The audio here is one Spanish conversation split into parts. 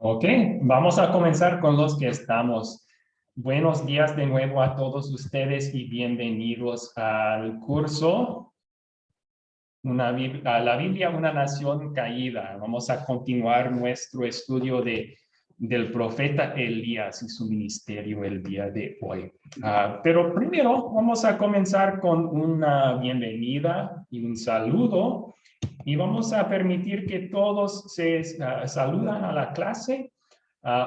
Ok, vamos a comenzar con los que estamos. Buenos días de nuevo a todos ustedes y bienvenidos al curso a la Biblia, una nación caída. Vamos a continuar nuestro estudio del profeta Elías y su ministerio el día de hoy. Pero primero vamos a comenzar con una bienvenida y un saludo. Y vamos a permitir que todos se saludan a la clase.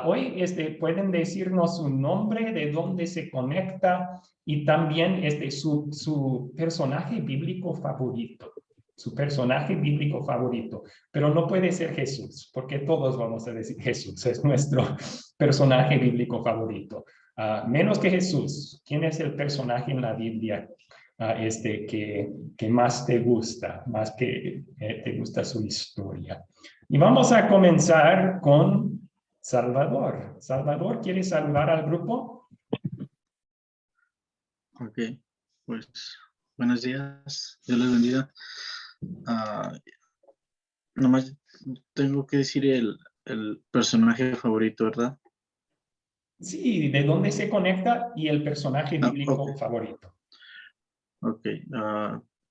Hoy pueden decirnos su nombre, de dónde se conecta y también su personaje bíblico favorito. Su personaje bíblico favorito. Pero no puede ser Jesús, porque todos vamos a decir Jesús es nuestro personaje bíblico favorito. Menos que Jesús. ¿Quién es el personaje en la Biblia que más te gusta, más que te gusta su historia? Y vamos a comenzar con Salvador. Salvador, ¿quieres saludar al grupo? Ok, pues buenos días, Dios les bendiga. Nomás tengo que decir el personaje favorito, ¿verdad? Sí, ¿de dónde se conecta? Y el personaje bíblico Okay. favorito. Ok,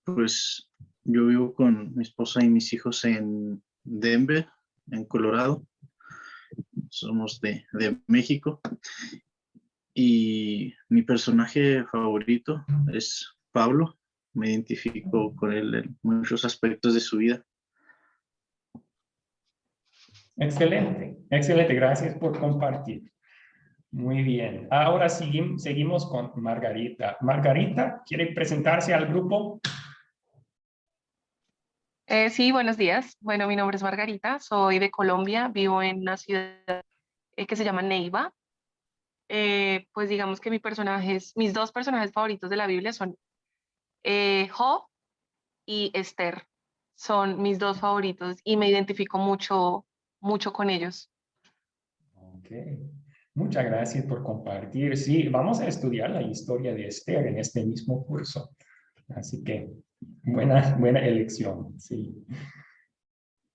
pues yo vivo con mi esposa y mis hijos en Denver, en Colorado. Somos de México. Y mi personaje favorito es Pablo. Me identifico con él en muchos aspectos de su vida. Excelente, excelente. Gracias por compartir. Muy bien. Ahora seguimos con Margarita. Margarita, ¿quiere presentarse al grupo? Sí, buenos días. Bueno, mi nombre es Margarita, soy de Colombia, vivo en una ciudad que se llama Neiva. Pues digamos que mis dos personajes favoritos de la Biblia son Job y Esther. Son mis dos favoritos y me identifico mucho con ellos. Ok. Muchas gracias por compartir. Sí, vamos a estudiar la historia de Esther en este mismo curso. Así que buena elección. Sí.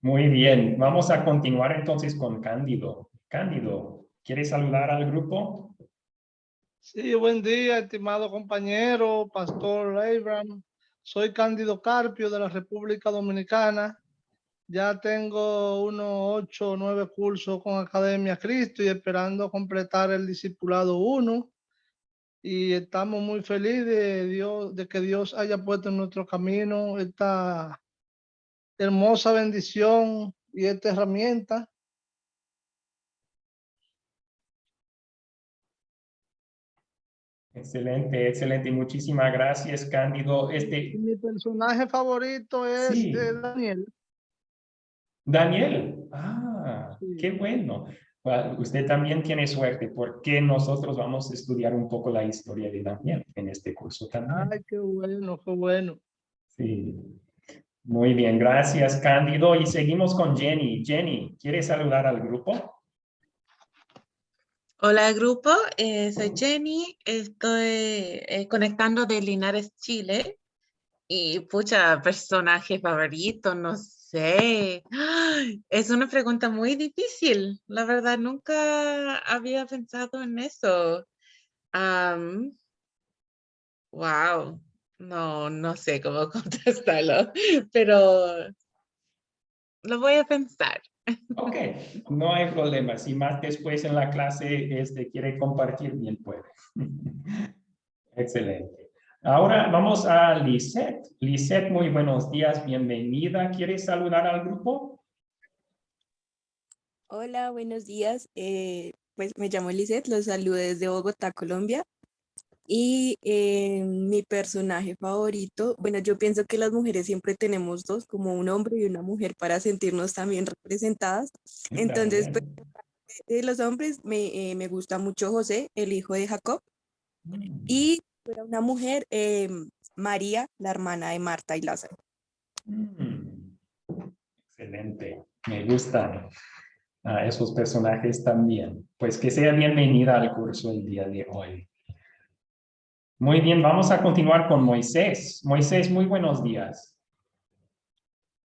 Muy bien. Vamos a continuar entonces con Cándido. Cándido, ¿quieres saludar al grupo? Sí, buen día, estimado compañero, Pastor Abraham. Soy Cándido Carpio de la República Dominicana. Ya tengo unos 8 o 9 cursos con Academia Cristo y esperando completar el Discipulado 1. Y estamos muy felices de que Dios haya puesto en nuestro camino esta hermosa bendición y esta herramienta. Excelente, excelente. Muchísimas gracias, Cándido. Mi personaje favorito es Sí, Daniel. Daniel. Sí. Qué bueno. Usted también tiene suerte porque nosotros vamos a estudiar un poco la historia de Daniel en este curso también. Ay, qué bueno, qué bueno. Sí. Muy bien, gracias, Cándido. Y seguimos con Jenny. Jenny, ¿quieres saludar al grupo? Hola grupo, soy Jenny, estoy conectando de Linares, Chile y pucha, personaje favorito, no sé. ¡Ay! Es una pregunta muy difícil, la verdad nunca había pensado en eso. Am, wow, no sé cómo contestarlo, pero lo voy a pensar. Ok, no hay problema. Si más después en la clase quiere compartir, bien puede. Excelente. Ahora vamos a Lisette. Lisette, muy buenos días, bienvenida. ¿Quieres saludar al grupo? Hola, buenos días. Pues me llamo Lisette, los saludo desde Bogotá, Colombia. Y mi personaje favorito, bueno, yo pienso que las mujeres siempre tenemos dos, como un hombre y una mujer, para sentirnos también representadas. Entonces, pues, También. de los hombres me gusta mucho José, el hijo de Jacob, y para una mujer, María, la hermana de Marta y Lázaro. Excelente. Me gustan esos personajes también. Pues que sea bienvenida al curso el día de hoy. Muy bien, vamos a continuar con Moisés. Moisés, muy buenos días.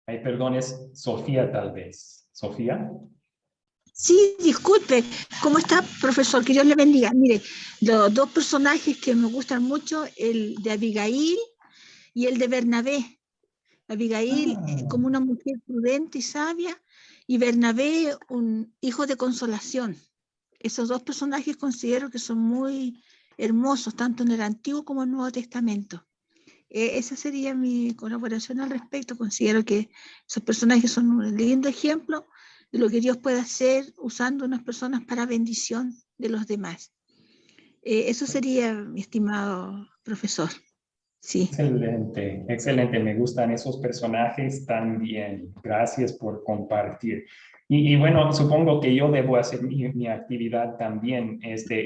Ay, perdón, es Sofía tal vez. ¿Sofía? Sí, disculpe. ¿Cómo está, profesor? Que Dios le bendiga. Mire, los dos personajes que me gustan mucho, el de Abigail y el de Bernabé. Abigail como una mujer prudente y sabia, y Bernabé un hijo de consolación. Esos dos personajes considero que son muy hermosos, tanto en el Antiguo como en el Nuevo Testamento. Esa sería mi colaboración al respecto. Considero que esos personajes son un lindo ejemplo de lo que Dios puede hacer usando unas personas para bendición de los demás. Eso sería, mi estimado profesor. Sí. Excelente, excelente. Me gustan esos personajes también. Gracias por compartir. Y bueno, supongo que yo debo hacer mi actividad también.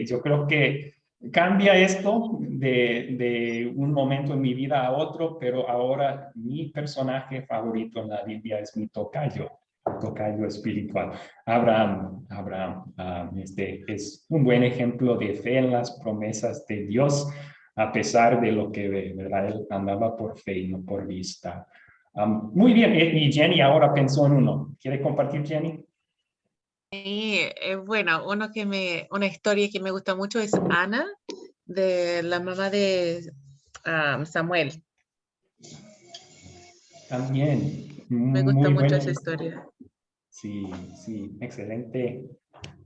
Yo creo que cambia esto de un momento en mi vida a otro, pero ahora mi personaje favorito en la Biblia es mi tocayo espiritual. Abraham, es un buen ejemplo de fe en las promesas de Dios, a pesar de lo que ve, ¿verdad? Él andaba por fe y no por vista. Muy bien, y Jenny ahora pensó en uno. ¿Quiere compartir, Jenny? Sí, bueno, una historia que me gusta mucho es Ana, de la mamá de Samuel. También, Me gusta muy mucho buena. esa historia. Sí, sí, excelente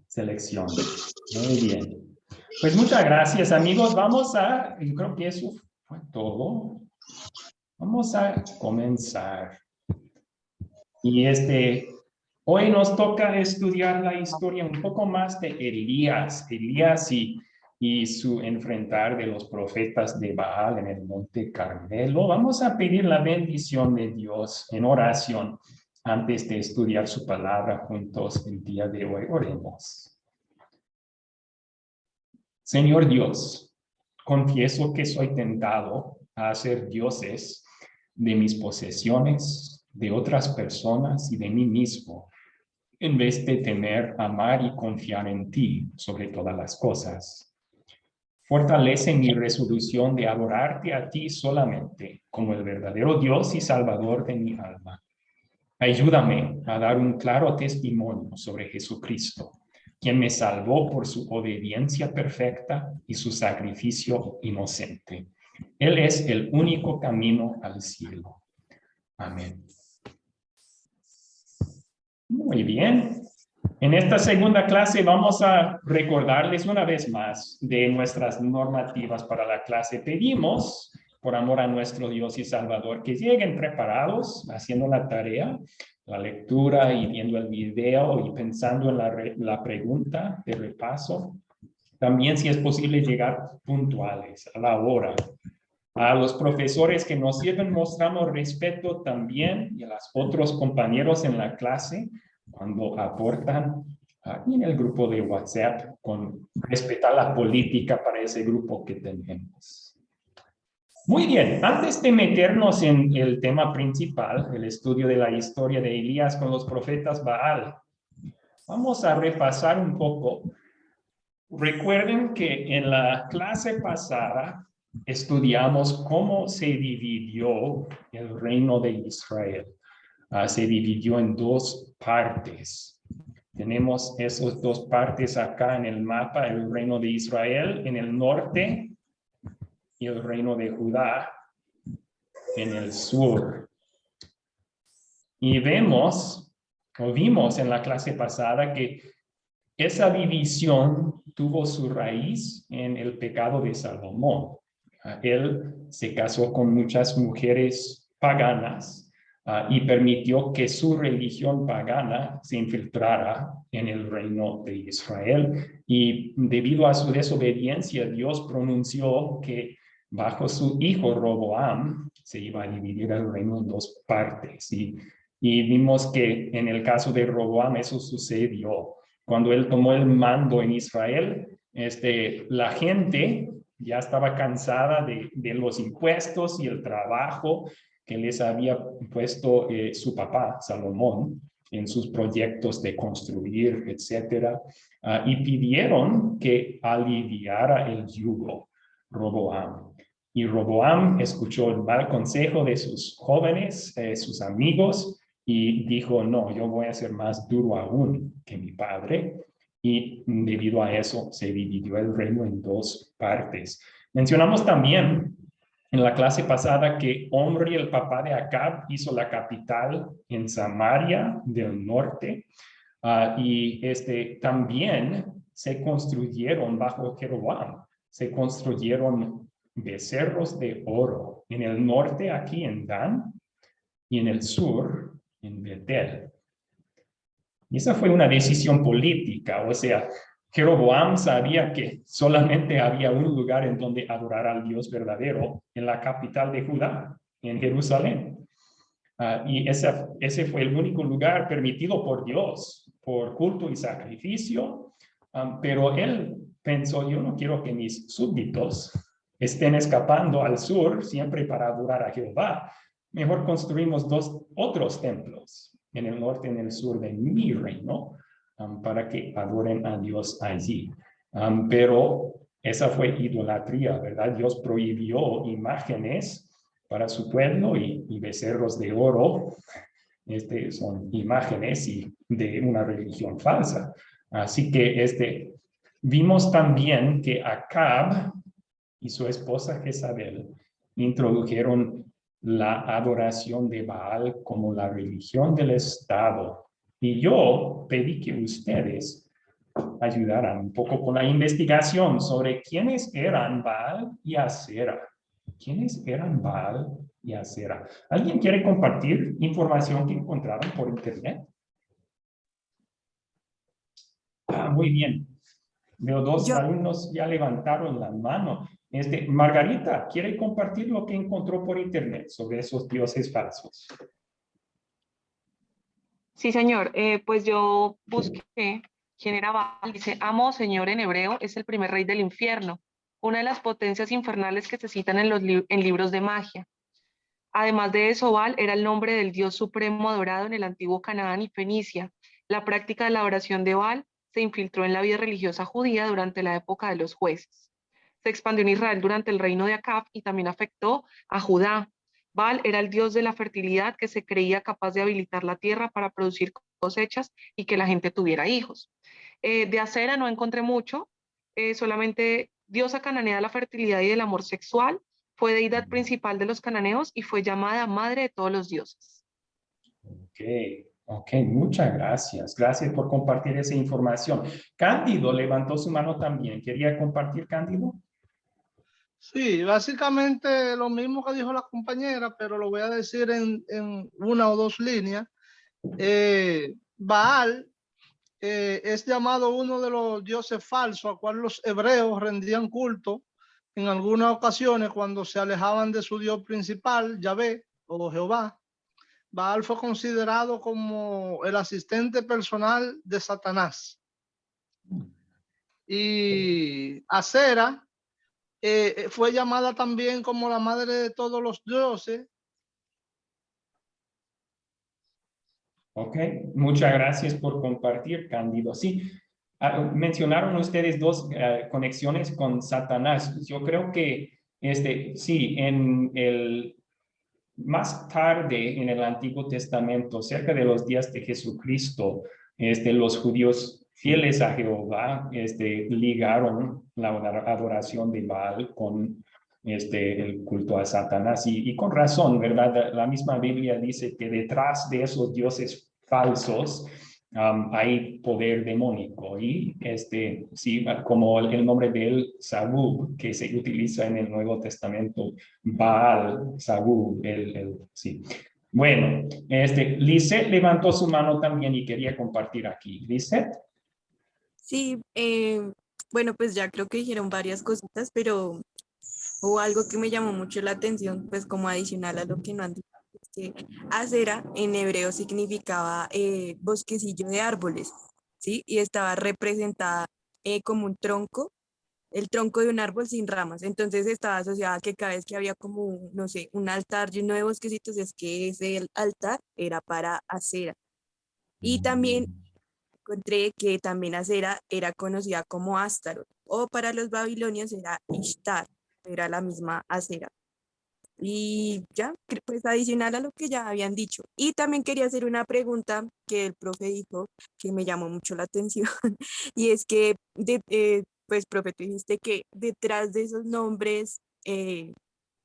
selección. Muy bien. Pues muchas gracias, amigos. Yo creo que eso fue todo. Vamos a comenzar. Y hoy nos toca estudiar la historia un poco más de Elías y su enfrentar de los profetas de Baal en el Monte Carmelo. Vamos a pedir la bendición de Dios en oración antes de estudiar su palabra juntos el día de hoy. Oremos. Señor Dios, confieso que soy tentado a hacer dioses de mis posesiones, de otras personas y de mí mismo, en vez de temer, amar y confiar en ti sobre todas las cosas. Fortalece mi resolución de adorarte a ti solamente como el verdadero Dios y Salvador de mi alma. Ayúdame a dar un claro testimonio sobre Jesucristo, quien me salvó por su obediencia perfecta y su sacrificio inocente. Él es el único camino al cielo. Amén. Muy bien. En esta segunda clase vamos a recordarles una vez más de nuestras normativas para la clase. Pedimos, por amor a nuestro Dios y Salvador, que lleguen preparados, haciendo la tarea, la lectura y viendo el video y pensando en la pregunta de repaso. También, si es posible, llegar puntuales a la hora. A los profesores que nos sirven mostramos respeto también, y a los otros compañeros en la clase cuando aportan y en el grupo de WhatsApp, con respetar la política para ese grupo que tenemos. Muy bien, antes de meternos en el tema principal, el estudio de la historia de Elías con los profetas Baal, vamos a repasar un poco. Recuerden que en la clase pasada estudiamos cómo se dividió el reino de Israel. Se dividió en dos partes. Tenemos esas dos partes acá en el mapa, el reino de Israel en el norte y el reino de Judá en el sur. Y vimos en la clase pasada que esa división tuvo su raíz en el pecado de Salomón. Él se casó con muchas mujeres paganas y permitió que su religión pagana se infiltrara en el reino de Israel. Y debido a su desobediencia, Dios pronunció que bajo su hijo Roboam se iba a dividir el reino en dos partes. Y vimos que en el caso de Roboam eso sucedió. Cuando él tomó el mando en Israel, la gente ya estaba cansada de los impuestos y el trabajo que les había puesto su papá, Salomón, en sus proyectos de construir, etc. Y pidieron que aliviara el yugo Roboam. Y Roboam escuchó el mal consejo de sus jóvenes, sus amigos, y dijo, no, yo voy a ser más duro aún que mi padre, y debido a eso se dividió el reino en dos partes. Mencionamos también en la clase pasada que Omri, el papá de Acab, hizo la capital en Samaria del norte, y también se construyeron bajo Jeroboam, se construyeron becerros de oro en el norte, aquí en Dan, y en el sur, en Betel. Y esa fue una decisión política, o sea, Jeroboam sabía que solamente había un lugar en donde adorar al Dios verdadero, en la capital de Judá, en Jerusalén. Y ese fue el único lugar permitido por Dios, por culto y sacrificio. Pero él pensó, yo no quiero que mis súbditos estén escapando al sur siempre para adorar a Jehová. Mejor construimos otros templos en el norte y en el sur de mi reino, para que adoren a Dios allí. Pero esa fue idolatría, ¿verdad? Dios prohibió imágenes para su pueblo y becerros de oro. Son imágenes de una religión falsa. Así que vimos también que Acab y su esposa Jezabel introdujeron la adoración de Baal como la religión del Estado. Y yo pedí que ustedes ayudaran un poco con la investigación sobre quiénes eran Baal y Asera. ¿Quiénes eran Baal y Asera? ¿Alguien quiere compartir información que encontraron por internet? Muy bien. Veo dos Yo, alumnos ya levantaron la mano. Margarita, ¿quiere compartir lo que encontró por internet sobre esos dioses falsos? Sí, señor. Pues yo busqué quién era Baal. Dice, amo, señor, en hebreo, es el primer rey del infierno, una de las potencias infernales que se citan en libros de magia. Además de eso, Baal era el nombre del dios supremo adorado en el antiguo Canaán y Fenicia. La práctica de la adoración de Baal se infiltró en la vida religiosa judía durante la época de los jueces. Se expandió en Israel durante el reino de Acab y también afectó a Judá. Baal era el dios de la fertilidad que se creía capaz de habilitar la tierra para producir cosechas y que la gente tuviera hijos. De Acera no encontré mucho, solamente diosa cananea de la fertilidad y del amor sexual, fue deidad principal de los cananeos y fue llamada madre de todos los dioses. Ok, muchas gracias. Gracias por compartir esa información. Cándido levantó su mano también. ¿Quería compartir, Cándido? Sí, básicamente lo mismo que dijo la compañera, pero lo voy a decir en una o dos líneas. Baal es llamado uno de los dioses falsos a cual los hebreos rendían culto en algunas ocasiones cuando se alejaban de su dios principal, Yahvé o Jehová. Baal fue considerado como el asistente personal de Satanás. Y Asera fue llamada también como la madre de todos los dioses. Ok, muchas gracias por compartir, Cándido. Sí, mencionaron ustedes dos conexiones con Satanás. Yo creo que sí, más tarde en el Antiguo Testamento, cerca de los días de Jesucristo, los judíos fieles a Jehová ligaron la adoración de Baal con el culto a Satanás. Y con razón, ¿verdad? La misma Biblia dice que detrás de esos dioses falsos hay poder demónico. Y sí, como el nombre de él, Sabub, que se utiliza en el Nuevo Testamento, Baal, Sabub, sí. Bueno, Lisette levantó su mano también y quería compartir aquí. Lisette. sí, bueno, pues ya creo que dijeron varias cositas, pero hubo algo que me llamó mucho la atención, pues como adicional a lo que no han dicho, es que acera en hebreo significaba bosquecillo de árboles, ¿sí? Y estaba representada como un tronco, el tronco de un árbol sin ramas. Entonces estaba asociada a que cada vez que había como, no sé, un altar lleno de bosquecitos, es que ese altar era para acera. Y también encontré que también Acera era conocida como Astaroth, o para los babilonios era Ishtar, era la misma Acera. Y ya, pues adicional a lo que ya habían dicho. Y también quería hacer una pregunta que el profe dijo que me llamó mucho la atención. Y es que, pues, profe, tú dijiste que detrás de esos nombres, de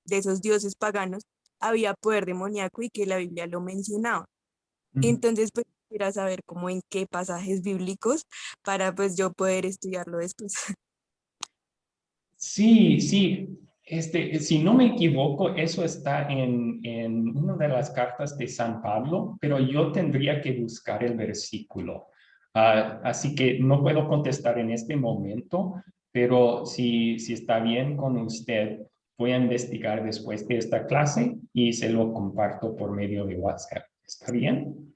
esos dioses paganos, había poder demoníaco y que la Biblia lo mencionaba. Ujú. Entonces, pues, quisiera saber cómo en qué pasajes bíblicos para, pues, yo poder estudiarlo después. Sí, sí. Si no me equivoco, eso está en una de las cartas de San Pablo, pero yo tendría que buscar el versículo. Así que no puedo contestar en este momento, pero si está bien con usted, voy a investigar después de esta clase y se lo comparto por medio de WhatsApp. ¿Está bien?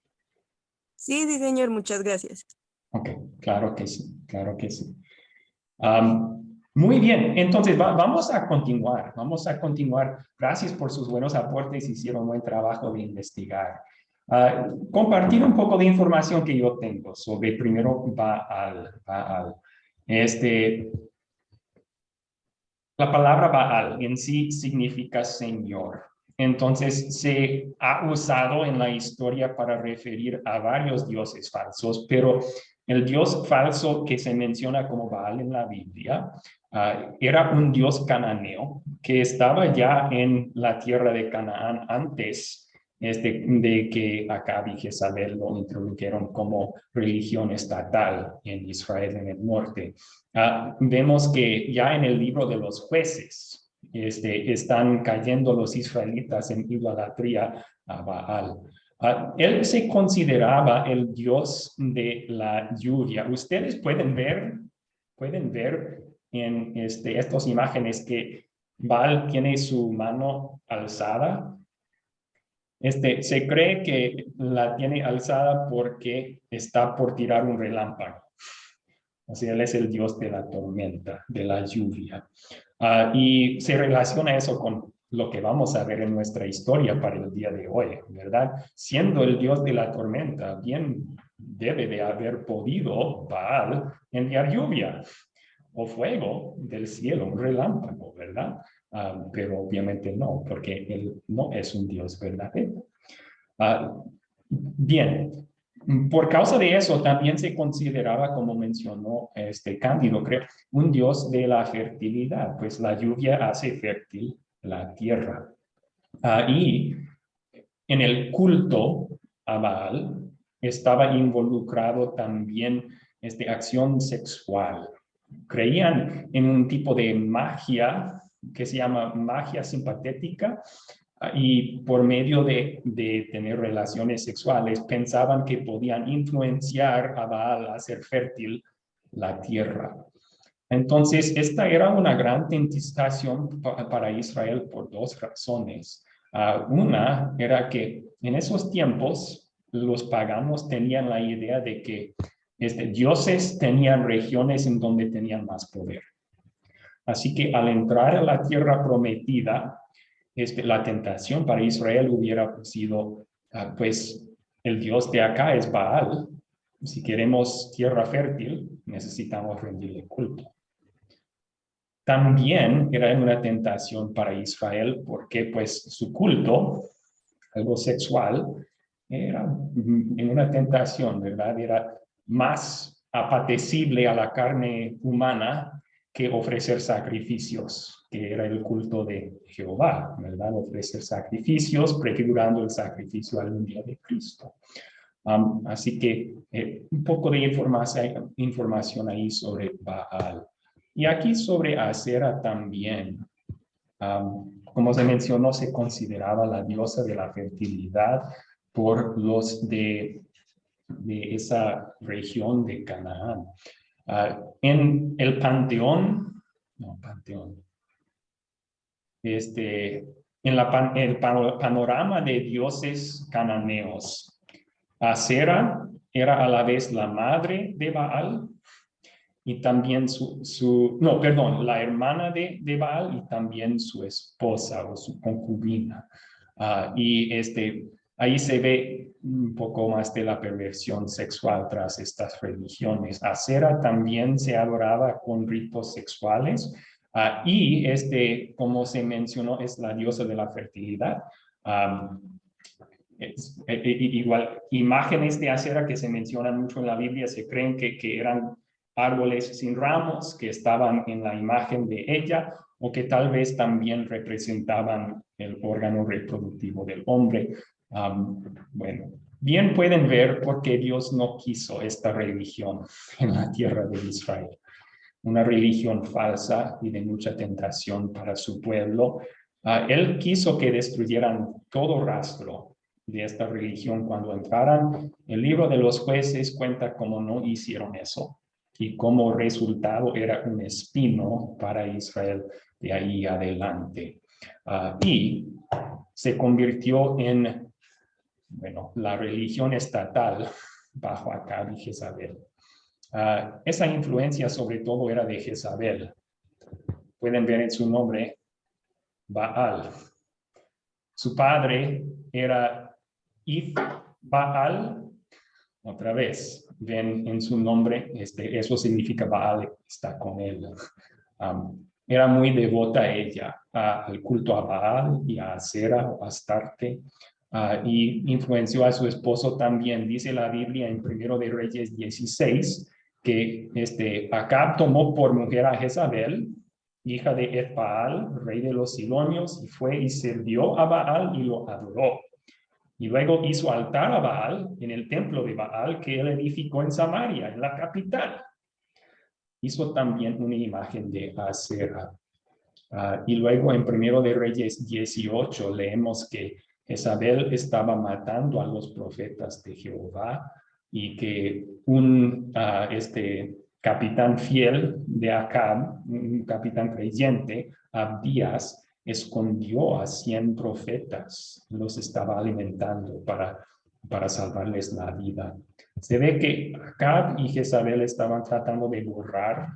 Sí, sí, señor, muchas gracias. Ok, claro que sí, claro que sí. Muy bien, entonces vamos a continuar, vamos a continuar. Gracias por sus buenos aportes, hicieron un buen trabajo de investigar. Compartir un poco de información que yo tengo sobre primero Baal. La palabra Baal en sí significa Señor. Entonces se ha usado en la historia para referir a varios dioses falsos, pero el dios falso que se menciona como Baal en la Biblia era un dios cananeo que estaba ya en la tierra de Canaán antes de que Acab y Jezabel lo introdujeron como religión estatal en Israel en el norte. Vemos que ya en el libro de los jueces están cayendo los israelitas en idolatría a Baal. Él se consideraba el dios de la lluvia. Ustedes pueden ver en estas imágenes que Baal tiene su mano alzada. Se cree que la tiene alzada porque está por tirar un relámpago. O sea, él es el dios de la tormenta, de la lluvia. Y se relaciona eso con lo que vamos a ver en nuestra historia para el día de hoy, ¿verdad? Siendo el dios de la tormenta, bien debe de haber podido Baal enviar lluvia o fuego del cielo, un relámpago, ¿verdad? Pero obviamente no, porque él no es un dios verdadero. Bien, por causa de eso también se consideraba, como mencionó Cándido, creo, un dios de la fertilidad, pues la lluvia hace fértil la tierra. Y en el culto a Baal estaba involucrado también acción sexual. Creían en un tipo de magia que se llama magia simpatética, y por medio de tener relaciones sexuales pensaban que podían influenciar a Baal a hacer fértil la tierra. Entonces, esta era una gran tentación para Israel por dos razones. Una era que en esos tiempos los paganos tenían la idea de que dioses tenían regiones en donde tenían más poder. Así que al entrar a la tierra prometida, la tentación para Israel hubiera sido, pues, el Dios de acá es Baal. Si queremos tierra fértil, necesitamos rendirle culto. También era una tentación para Israel porque, pues, su culto, algo sexual, era en una tentación, ¿verdad? Era más apetecible a la carne humana que ofrecer sacrificios, que era el culto de Jehová, ¿verdad? Ofrecer sacrificios, prefigurando el sacrificio algún día de Cristo. Así que un poco de información ahí sobre Baal. Y aquí sobre Asera también. Como se mencionó, se consideraba la diosa de la fertilidad por los de esa región de Canaán. En el panteón, en el panorama de dioses cananeos, Asera era a la vez la madre de Baal y también la hermana de Baal y también su esposa o su concubina. Y ahí se ve un poco más de la perversión sexual tras estas religiones. Asera también se adoraba con ritos sexuales, Y como se mencionó, es la diosa de la fertilidad. Igual, imágenes de Acera que se mencionan mucho en la Biblia, se creen que eran árboles sin ramos que estaban en la imagen de ella, o que tal vez también representaban el órgano reproductivo del hombre. Bueno, bien pueden ver por qué Dios no quiso esta religión en la tierra de Israel. Una religión falsa y de mucha tentación para su pueblo. Él quiso que destruyeran todo rastro de esta religión cuando entraran. El libro de los Jueces cuenta cómo no hicieron eso y como resultado era un espino para Israel de ahí adelante. Y se convirtió en, bueno, la religión estatal bajo Acab y Jezabel. Esa influencia sobre todo era de Jezabel. Pueden ver en su nombre Baal. Su padre era Baal. Otra vez, ven en su nombre, eso significa Baal está con él. Era muy devota ella al culto a Baal y a Acera o Astarte. Y influenció a su esposo también. Dice la Biblia en 1 de Reyes 16 que Acab tomó por mujer a Jezabel, hija de Eth-Baal, rey de los Sidonios, y fue y sirvió a Baal y lo adoró. Y luego hizo altar a Baal en el templo de Baal que él edificó en Samaria, en la capital. Hizo también una imagen de Acera. Y luego en 1 de Reyes 18 leemos que Jezabel estaba matando a los profetas de Jehová y que un capitán fiel de Acab, un capitán creyente, Abdías, escondió a 100 profetas, los estaba alimentando para salvarles la vida. Se ve que Acab y Jezabel estaban tratando de borrar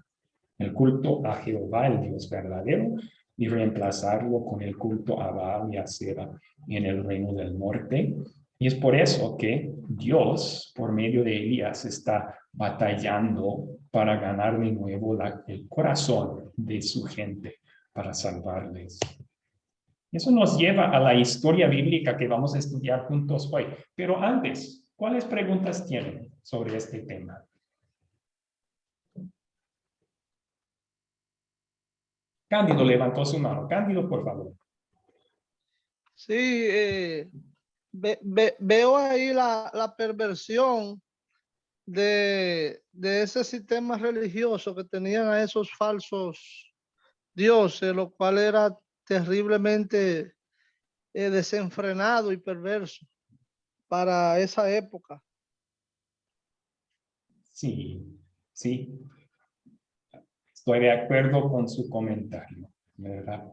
el culto a Jehová, el Dios verdadero, y reemplazarlo con el culto a Baal y Acera en el reino del norte. Y es por eso que Dios, por medio de Elías, está batallando para ganar de nuevo el corazón de su gente, para salvarles. Eso nos lleva a la historia bíblica que vamos a estudiar juntos hoy. Pero antes, ¿cuáles preguntas tienen sobre este tema? Cándido levantó su mano. Cándido, por favor. Sí, veo ahí la perversión de ese sistema religioso que tenían a esos falsos dioses, lo cual era terriblemente desenfrenado y perverso para esa época. Sí, sí. Estoy de acuerdo con su comentario, ¿verdad?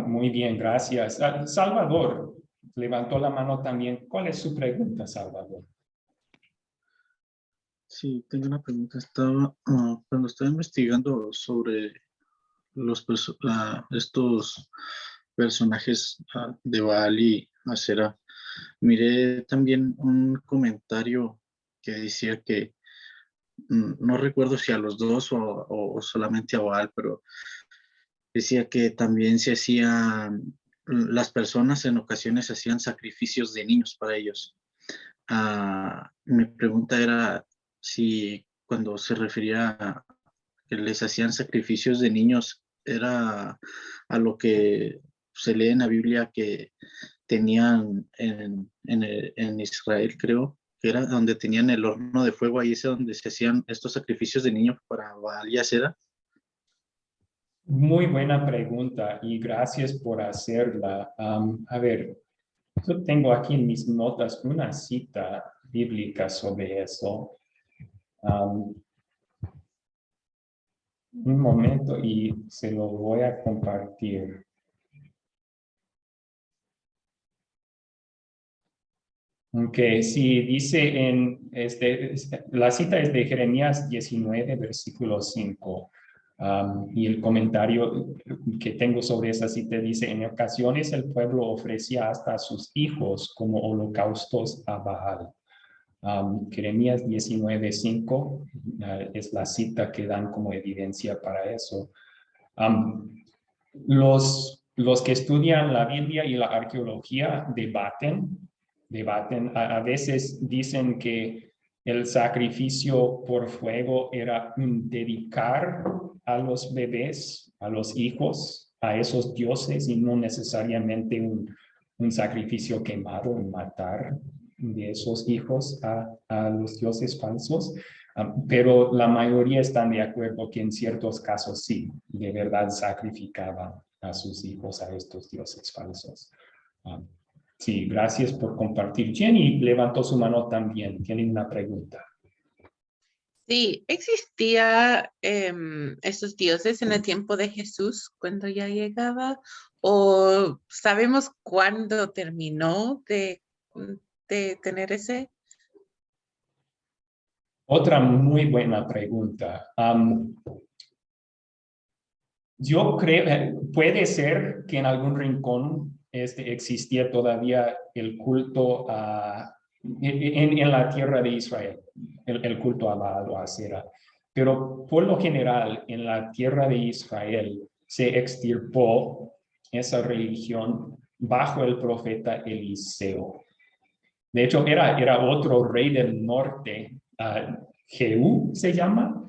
Muy bien, gracias. Salvador levantó la mano también. ¿Cuál es su pregunta, Salvador? Sí, tengo una pregunta. Cuando estaba investigando sobre estos personajes de Baal y Acera, miré también un comentario que decía que no recuerdo si a los dos o solamente a Baal, pero decía que también se hacían, las personas en ocasiones hacían sacrificios de niños para ellos. Mi pregunta era si cuando se refería a que les hacían sacrificios de niños, era a lo que se lee en la Biblia que tenían en Israel, creo, que era donde tenían el horno de fuego, ahí es donde se hacían estos sacrificios de niños para Baal y Acera. Muy buena pregunta y gracias por hacerla. A ver, yo tengo aquí en mis notas una cita bíblica sobre eso. Un momento y se lo voy a compartir. Aunque sí, dice la cita es de Jeremías 19, versículo 5. Y el comentario que tengo sobre esa cita dice: en ocasiones el pueblo ofrecía hasta a sus hijos como holocaustos a Baal. Jeremías 19:5 es la cita que dan como evidencia para eso. Los que estudian la Biblia y la arqueología debaten, a veces dicen que el sacrificio por fuego era un dedicar a los bebés, a los hijos, a esos dioses y no necesariamente un sacrificio quemado, un matar de esos hijos a los dioses falsos. Pero la mayoría están de acuerdo que en ciertos casos sí, de verdad sacrificaban a sus hijos a estos dioses falsos. Sí, gracias por compartir. Jenny levantó su mano también. Tiene una pregunta. Sí, existía esos dioses en el tiempo de Jesús cuando ya llegaba, o sabemos cuándo terminó de tener ese. Otra muy buena pregunta. Yo creo, puede ser que en algún rincón existía todavía el culto en la tierra de Israel, el culto a Baal o a Asera. Pero por lo general, en la tierra de Israel se extirpó esa religión bajo el profeta Eliseo. De hecho, era otro rey del norte, Jehú se llama.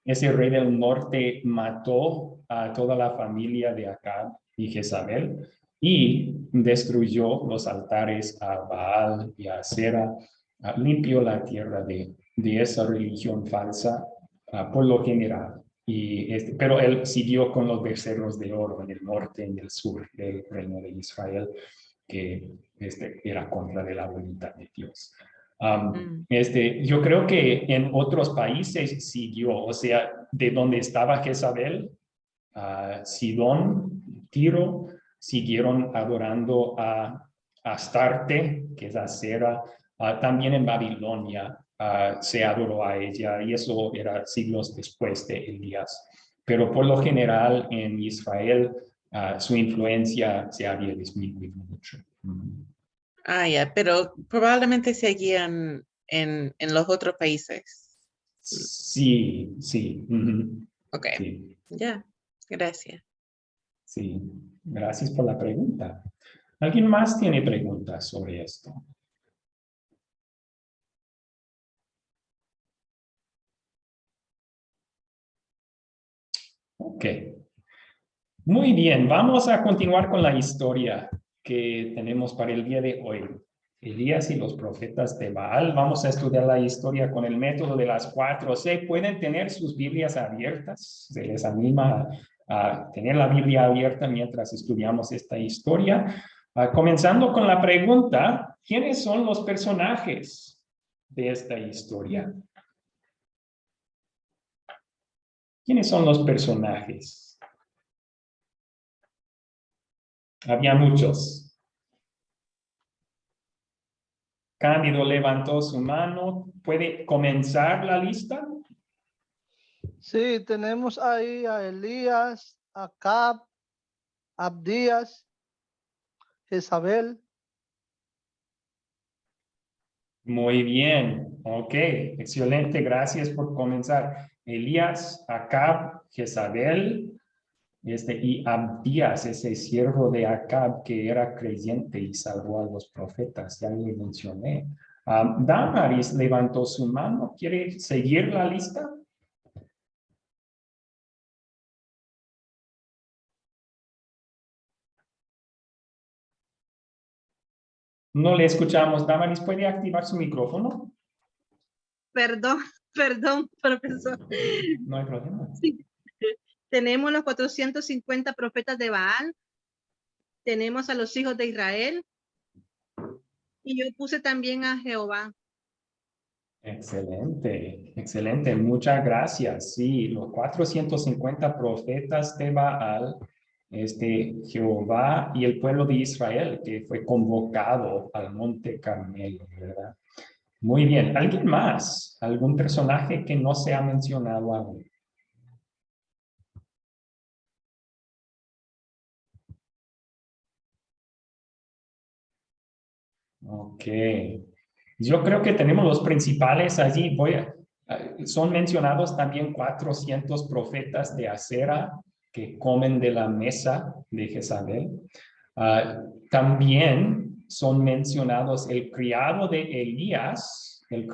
Ese rey del norte mató a toda la familia de Acab y Jezabel y destruyó los altares a Baal y a Asera, limpió la tierra de esa religión falsa por lo general. Pero él siguió con los becerros de oro en el norte y en el sur del reino de Israel, que era contra de la voluntad de Dios. Yo creo que en otros países siguió, o sea, de donde estaba Jezabel, Sidón, Tiro, siguieron adorando a Astarte, que es Asera. También en Babilonia se adoró a ella, y eso era siglos después de Elías. Pero por lo general en Israel su influencia se había disminuido mucho. Ya, pero probablemente seguían en los otros países. Sí, sí. Ok, Sí, ya, gracias. sí. Gracias por la pregunta. ¿Alguien más tiene preguntas sobre esto? Ok. Muy bien, vamos a continuar con la historia que tenemos para el día de hoy. Elías y los profetas de Baal. Vamos a estudiar la historia con el método de las 4C. Pueden tener sus Biblias abiertas. Se les anima a tener la Biblia abierta mientras estudiamos esta historia. Comenzando con la pregunta, ¿quiénes son los personajes de esta historia? ¿Quiénes son los personajes? Había muchos. Cándido levantó su mano. ¿Puede comenzar la lista? Sí, tenemos ahí a Elías, Acab, Abdías, Jezabel. Muy bien. Ok, excelente. Gracias por comenzar. Elías, Acab, Jezabel, y Abdías, ese siervo de Acab que era creyente y salvó a los profetas. Ya le mencioné. Damaris levantó su mano. ¿Quiere seguir la lista? No le escuchamos. Damaris, ¿puede activar su micrófono? Perdón, perdón, profesor. No hay problema. Sí. Tenemos los 450 profetas de Baal, tenemos a los hijos de Israel, y yo puse también a Jehová. Excelente, excelente. Muchas gracias. Sí, los 450 profetas de Baal, Jehová y el pueblo de Israel que fue convocado al monte Carmelo, ¿verdad? Muy bien. ¿Alguien más? ¿Algún personaje que no se ha mencionado aún? Ok. Yo creo que tenemos los principales allí. Son mencionados también 400 profetas de acera que comen de la mesa de Jezabel. También son mencionados el criado de Elías, que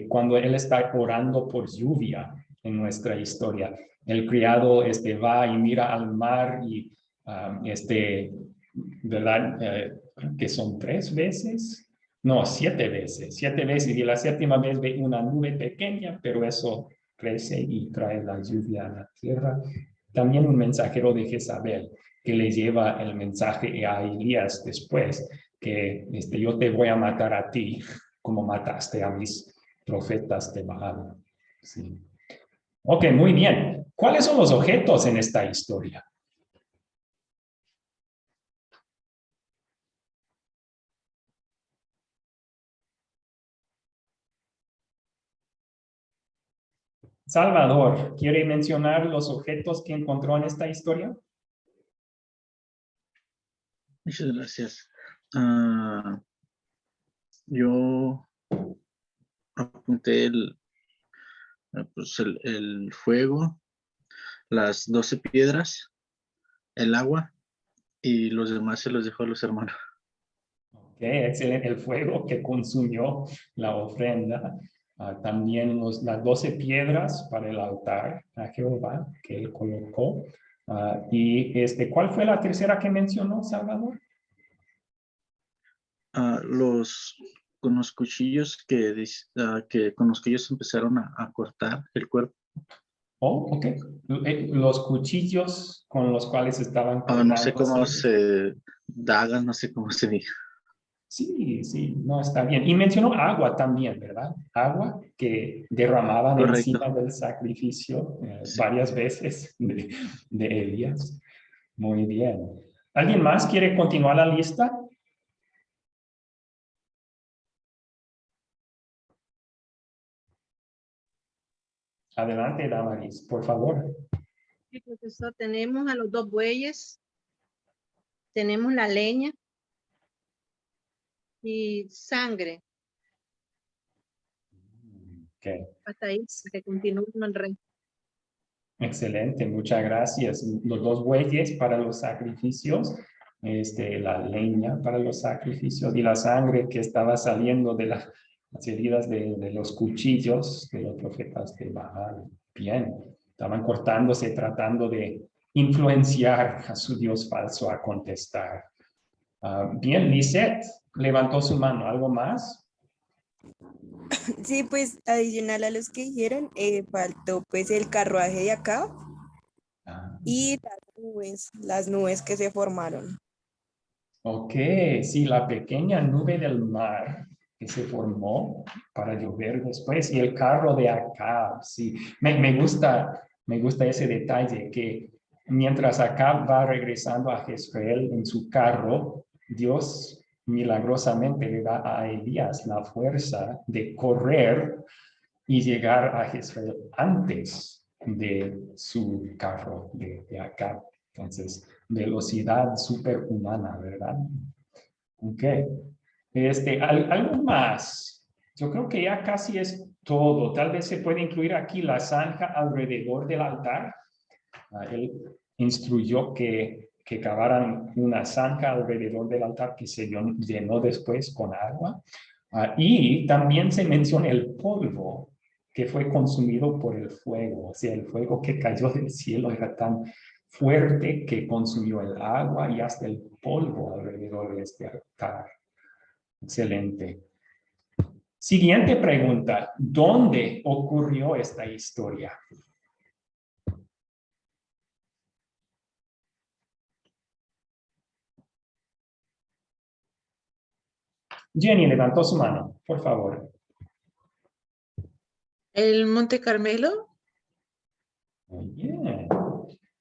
cuando él está orando por lluvia en nuestra historia, el criado va y mira al mar y ¿verdad? Que son 3 veces, no, 7 veces, 7 veces, y la séptima vez ve una nube pequeña, pero eso crece y trae la lluvia a la tierra. También un mensajero de Jezabel que le lleva el mensaje a Elías después, que yo te voy a matar a ti, como mataste a mis profetas de Baal. Sí. Ok, muy bien. ¿Cuáles son los objetos en esta historia? Salvador, ¿quiere mencionar los objetos que encontró en esta historia? Muchas gracias. Yo apunté pues el fuego, las 12 piedras, el agua, y los demás se los dejo a los hermanos. Ok, excelente. El fuego que consumió la ofrenda. También las 12 piedras para el altar a Jehová que él colocó. Y ¿cuál fue la tercera que mencionó, Salvador? Con los cuchillos que con los que ellos empezaron a cortar el cuerpo. Oh, ok. Los cuchillos con los cuales estaban cortando. No sé cómo se dagan, no sé cómo se dice. Sí, sí, no, está bien. Y mencionó agua también, ¿verdad? Agua que derramaban Correcto. encima del sacrificio Sí. varias veces de Elías. Muy bien. ¿Alguien más quiere continuar la lista? Adelante, Damaris, por favor. Sí, profesor, tenemos a los 2 bueyes, tenemos la leña y sangre. Okay. Hasta ahí, para que continúe el resto. Excelente, muchas gracias. Los 2 bueyes para los sacrificios, la leña para los sacrificios y la sangre que estaba saliendo de las heridas de los cuchillos de los profetas de Baal. Bien, estaban cortándose tratando de influenciar a su Dios falso a contestar. Bien, Lisette levantó su mano. ¿Algo más? Sí, pues adicional a los que dijeron, faltó pues el carruaje de acá y las nubes que se formaron. Ok, sí, la pequeña nube del mar que se formó para llover después y el carro de Acab, sí. Me gusta ese detalle que mientras Acab va regresando a Jezreel en su carro, Dios milagrosamente le da a Elías la fuerza de correr y llegar a Jezreel antes de su carro de Acab. Entonces, velocidad superhumana, ¿verdad? Ok. Algo más. Yo creo que ya casi es todo. Tal vez se puede incluir aquí la zanja alrededor del altar. Él instruyó que cavaran una zanja alrededor del altar que se llenó después con agua. Y también se menciona el polvo que fue consumido por el fuego. O sea, el fuego que cayó del cielo era tan fuerte que consumió el agua y hasta el polvo alrededor de este altar. Excelente. Siguiente pregunta. ¿Dónde ocurrió esta historia? Jenny levantó su mano, por favor. ¿El Monte Carmelo? Muy bien.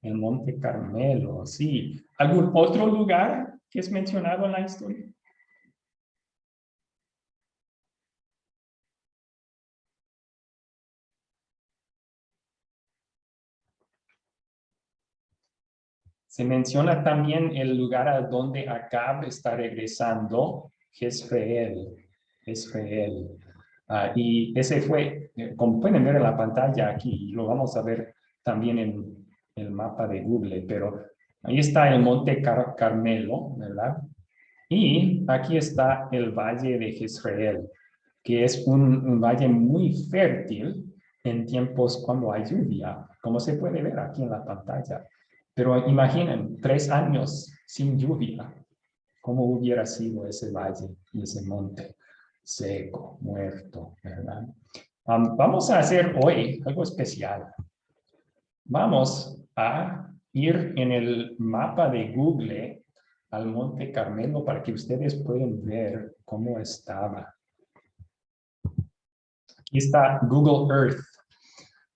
El Monte Carmelo, sí. ¿Algún otro lugar que es mencionado en la historia? Se menciona también el lugar a donde Acab está regresando Jezreel. Y ese fue, como pueden ver en la pantalla aquí, lo vamos a ver también en el mapa de Google, pero ahí está el monte Carmelo, ¿verdad? Y aquí está el valle de Jezreel, que es un valle muy fértil en tiempos cuando hay lluvia, como se puede ver aquí en la pantalla. Pero imaginen, 3 años sin lluvia, ¿cómo hubiera sido ese valle y ese monte seco, muerto, ¿verdad? Vamos a hacer hoy algo especial. Vamos a ir en el mapa de Google al Monte Carmelo para que ustedes puedan ver cómo estaba. Aquí está Google Earth.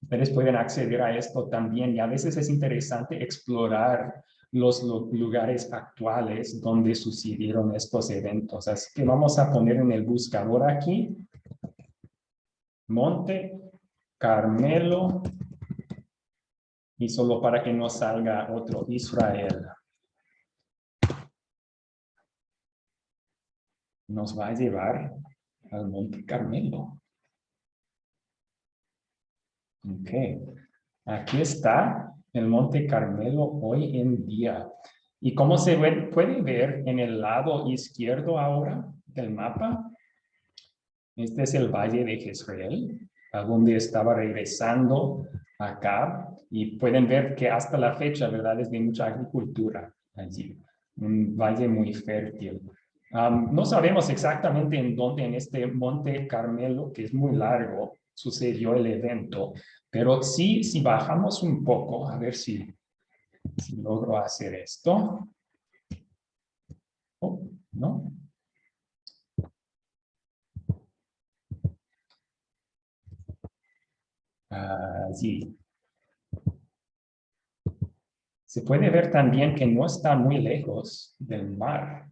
Ustedes pueden acceder a esto también y a veces es interesante explorar los lugares actuales donde sucedieron estos eventos. Así que vamos a poner en el buscador aquí Monte Carmelo y solo para que no salga otro Israel. Nos va a llevar al Monte Carmelo. Ok, aquí está el Monte Carmelo hoy en día. Y como se puede ver en el lado izquierdo ahora del mapa, este es el Valle de Jezreel, a donde estaba regresando acá. Y pueden ver que hasta la fecha, ¿verdad? Es de mucha agricultura allí. Un valle muy fértil. No sabemos exactamente en dónde en este Monte Carmelo, que es muy largo, sucedió el evento. Pero sí, si bajamos un poco, a ver si logro hacer esto. Oh, ¿no? Sí. Se puede ver también que no está muy lejos del mar.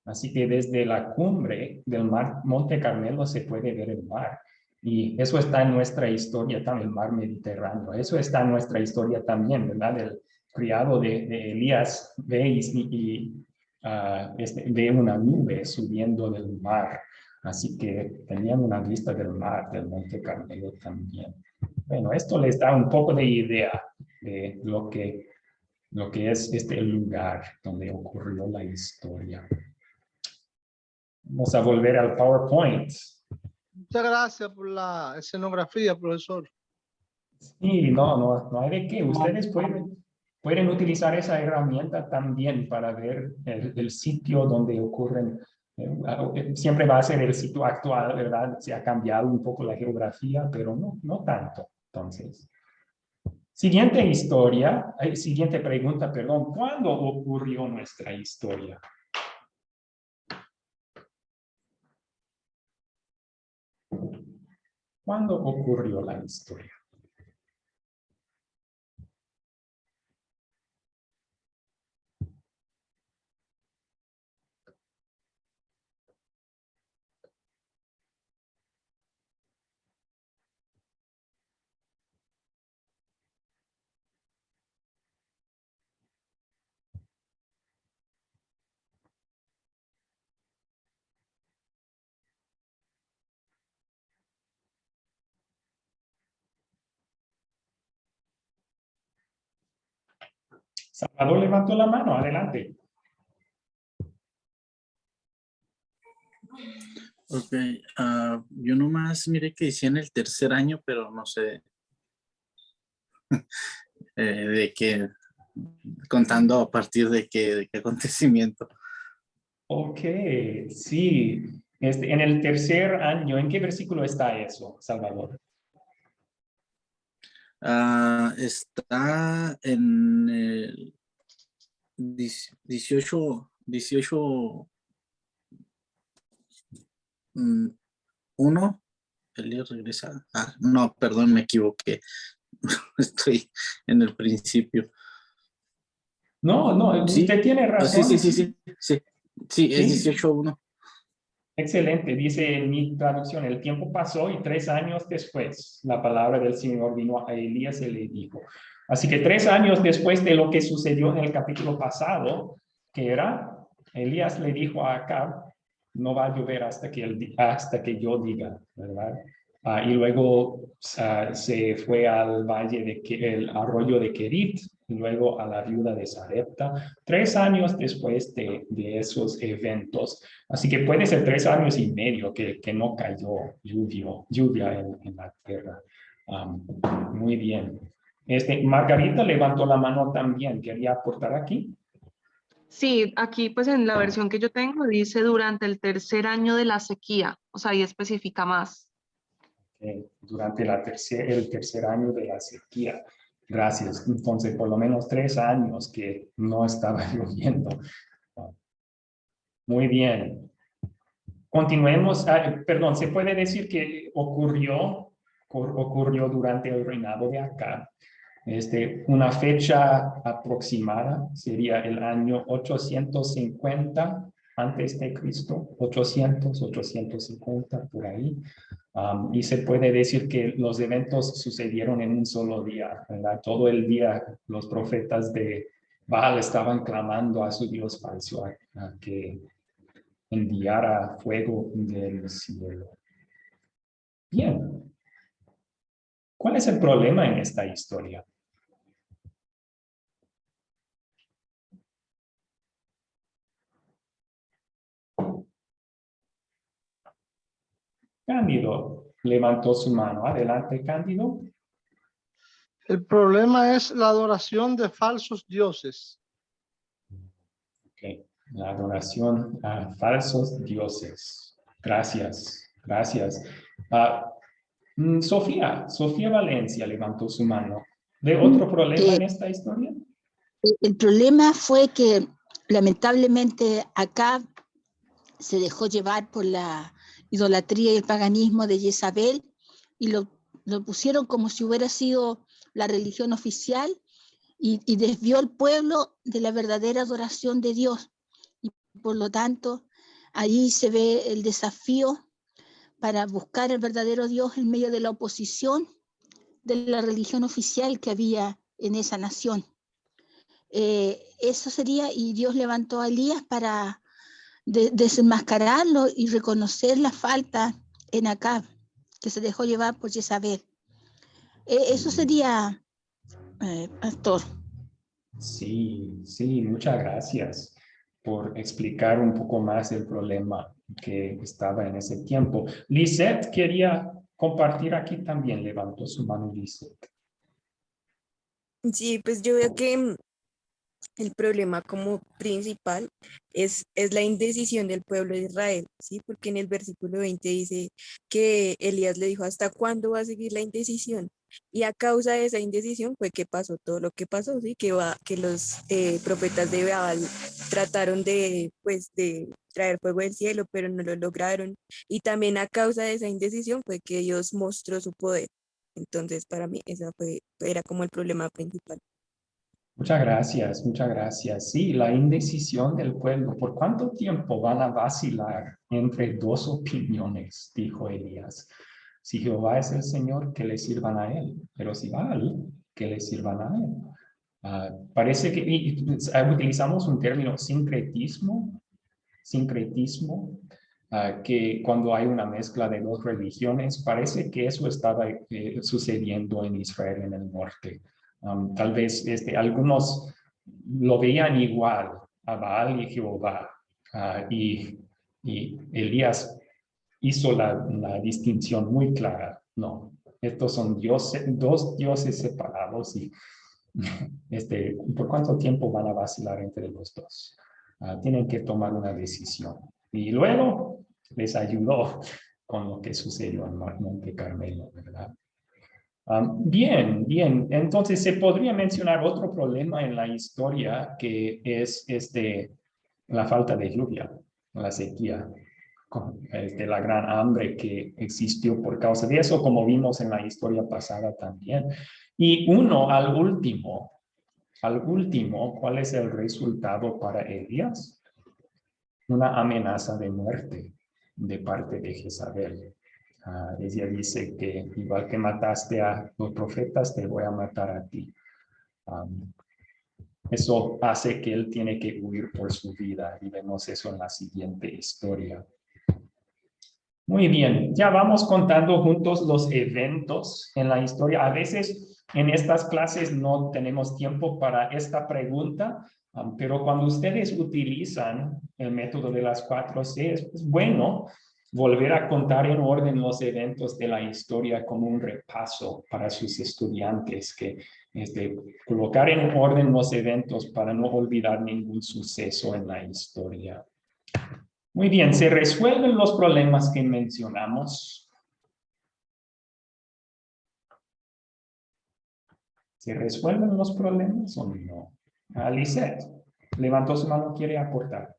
Así que desde la cumbre del Monte Carmelo se puede ver el mar. Y eso está en nuestra historia también, el mar Mediterráneo. Eso está en nuestra historia también, ¿verdad? El criado de Elías ve ve una nube subiendo del mar. Así que tenían una vista del mar, del Monte Carmelo también. Bueno, esto les da un poco de idea de lo que es este lugar donde ocurrió la historia. Vamos a volver al PowerPoint. Muchas gracias por la escenografía, profesor. Sí, no hay de qué. Ustedes pueden utilizar esa herramienta también para ver el sitio donde ocurren. Siempre va a ser el sitio actual, ¿verdad? Se ha cambiado un poco la geografía, pero no tanto. Entonces, siguiente pregunta, perdón. ¿Cuándo ocurrió nuestra historia? ¿Cuándo ocurrió la historia? Salvador levantó la mano, adelante. Ok, yo nomás miré que decía en el 3er año, pero no sé de qué, contando a partir de qué acontecimiento. Ok, sí. En el 3er año, ¿en qué versículo está eso, Salvador? Está en el 18, 1. Elías regresa. No, perdón, me equivoqué. Estoy en el principio. No, ¿Sí? usted tiene razón. Sí, es 18:1. Excelente, dice en mi traducción, el tiempo pasó y 3 años después, la palabra del Señor vino a Elías y le dijo. Así que 3 años después de lo que sucedió en el capítulo pasado, que era, Elías le dijo a Acab, no va a llover hasta que yo diga, ¿verdad? Y luego se fue al el arroyo de Kerit, y luego a la viuda de Sarepta, 3 años después de esos eventos. Así que puede ser 3 años y medio que no cayó lluvia en la tierra. Muy bien. Margarita levantó la mano también. ¿Quería aportar aquí? Sí, aquí pues en la versión que yo tengo dice durante el 3er año de la sequía, o sea, ahí especifica más. Durante el tercer año de la sequía. Gracias. Entonces, por lo menos 3 años que no estaba lloviendo. Muy bien. Continuemos. Perdón, ¿se puede decir que ocurrió durante el reinado de Acab? Una fecha aproximada sería el año 850 antes de Cristo, 850, por ahí. Y se puede decir que los eventos sucedieron en un solo día, ¿verdad? Todo el día los profetas de Baal estaban clamando a su Dios falso a que enviara fuego del cielo. Bien. ¿Cuál es el problema en esta historia? Cándido levantó su mano. Adelante, Cándido. El problema es la adoración de falsos dioses. Okay. La adoración a falsos dioses. Gracias, gracias. Sofía Valencia levantó su mano. ¿Ve otro problema en esta historia? El problema fue que lamentablemente acá se dejó llevar por la idolatría y el paganismo de Jezabel y lo pusieron como si hubiera sido la religión oficial y desvió al pueblo de la verdadera adoración de Dios. Y por lo tanto, ahí se ve el desafío para buscar el verdadero Dios en medio de la oposición de la religión oficial que había en esa nación. Eso sería, y Dios levantó a Elías para desenmascararlo y reconocer la falta en Acab, que se dejó llevar por Jezabel. Eso sería, pastor. Sí, muchas gracias por explicar un poco más el problema que estaba en ese tiempo. Lisette quería compartir aquí también, levantó su mano Lisette. Sí, pues yo veo que el problema como principal es la indecisión del pueblo de Israel, ¿sí? Porque en el versículo 20 dice que Elías le dijo, ¿hasta cuándo va a seguir la indecisión? Y a causa de esa indecisión fue que pasó todo lo que pasó, ¿sí? Que los profetas de Baal trataron de traer fuego del cielo, pero no lo lograron. Y también a causa de esa indecisión fue que Dios mostró su poder. Entonces, para mí, era como el problema principal. Muchas gracias, muchas gracias. Sí, la indecisión del pueblo. ¿Por cuánto tiempo van a vacilar entre 2 opiniones? Dijo Elías. Si Jehová es el Señor, que le sirvan a él. Pero si Baal, que le sirvan a él. Parece que utilizamos un término sincretismo, que cuando hay una mezcla de 2 religiones, parece que eso estaba sucediendo en Israel en el norte. Tal vez algunos lo veían igual a Baal y Jehová, y Elías hizo la distinción muy clara. No, estos son 2 dioses separados y ¿por cuánto tiempo van a vacilar entre los 2? Tienen que tomar una decisión. Y luego les ayudó con lo que sucedió en Monte Carmelo, ¿verdad? Bien. Entonces, se podría mencionar otro problema en la historia que es la falta de lluvia, la sequía, la gran hambre que existió por causa de eso, como vimos en la historia pasada también. Y al último, ¿cuál es el resultado para Elías? Una amenaza de muerte de parte de Jezabel. Ella dice que igual que mataste a los profetas, te voy a matar a ti. Eso hace que él tiene que huir por su vida y vemos eso en la siguiente historia. Muy bien, ya vamos contando juntos los eventos en la historia. A veces en estas clases no tenemos tiempo para esta pregunta, pero cuando ustedes utilizan el método de las 4C, es bueno volver a contar en orden los eventos de la historia como un repaso para sus estudiantes, que colocar en orden los eventos para no olvidar ningún suceso en la historia. Muy bien, ¿se resuelven los problemas que mencionamos? ¿Se resuelven los problemas o no? Lisette, levantó su mano, quiere aportar.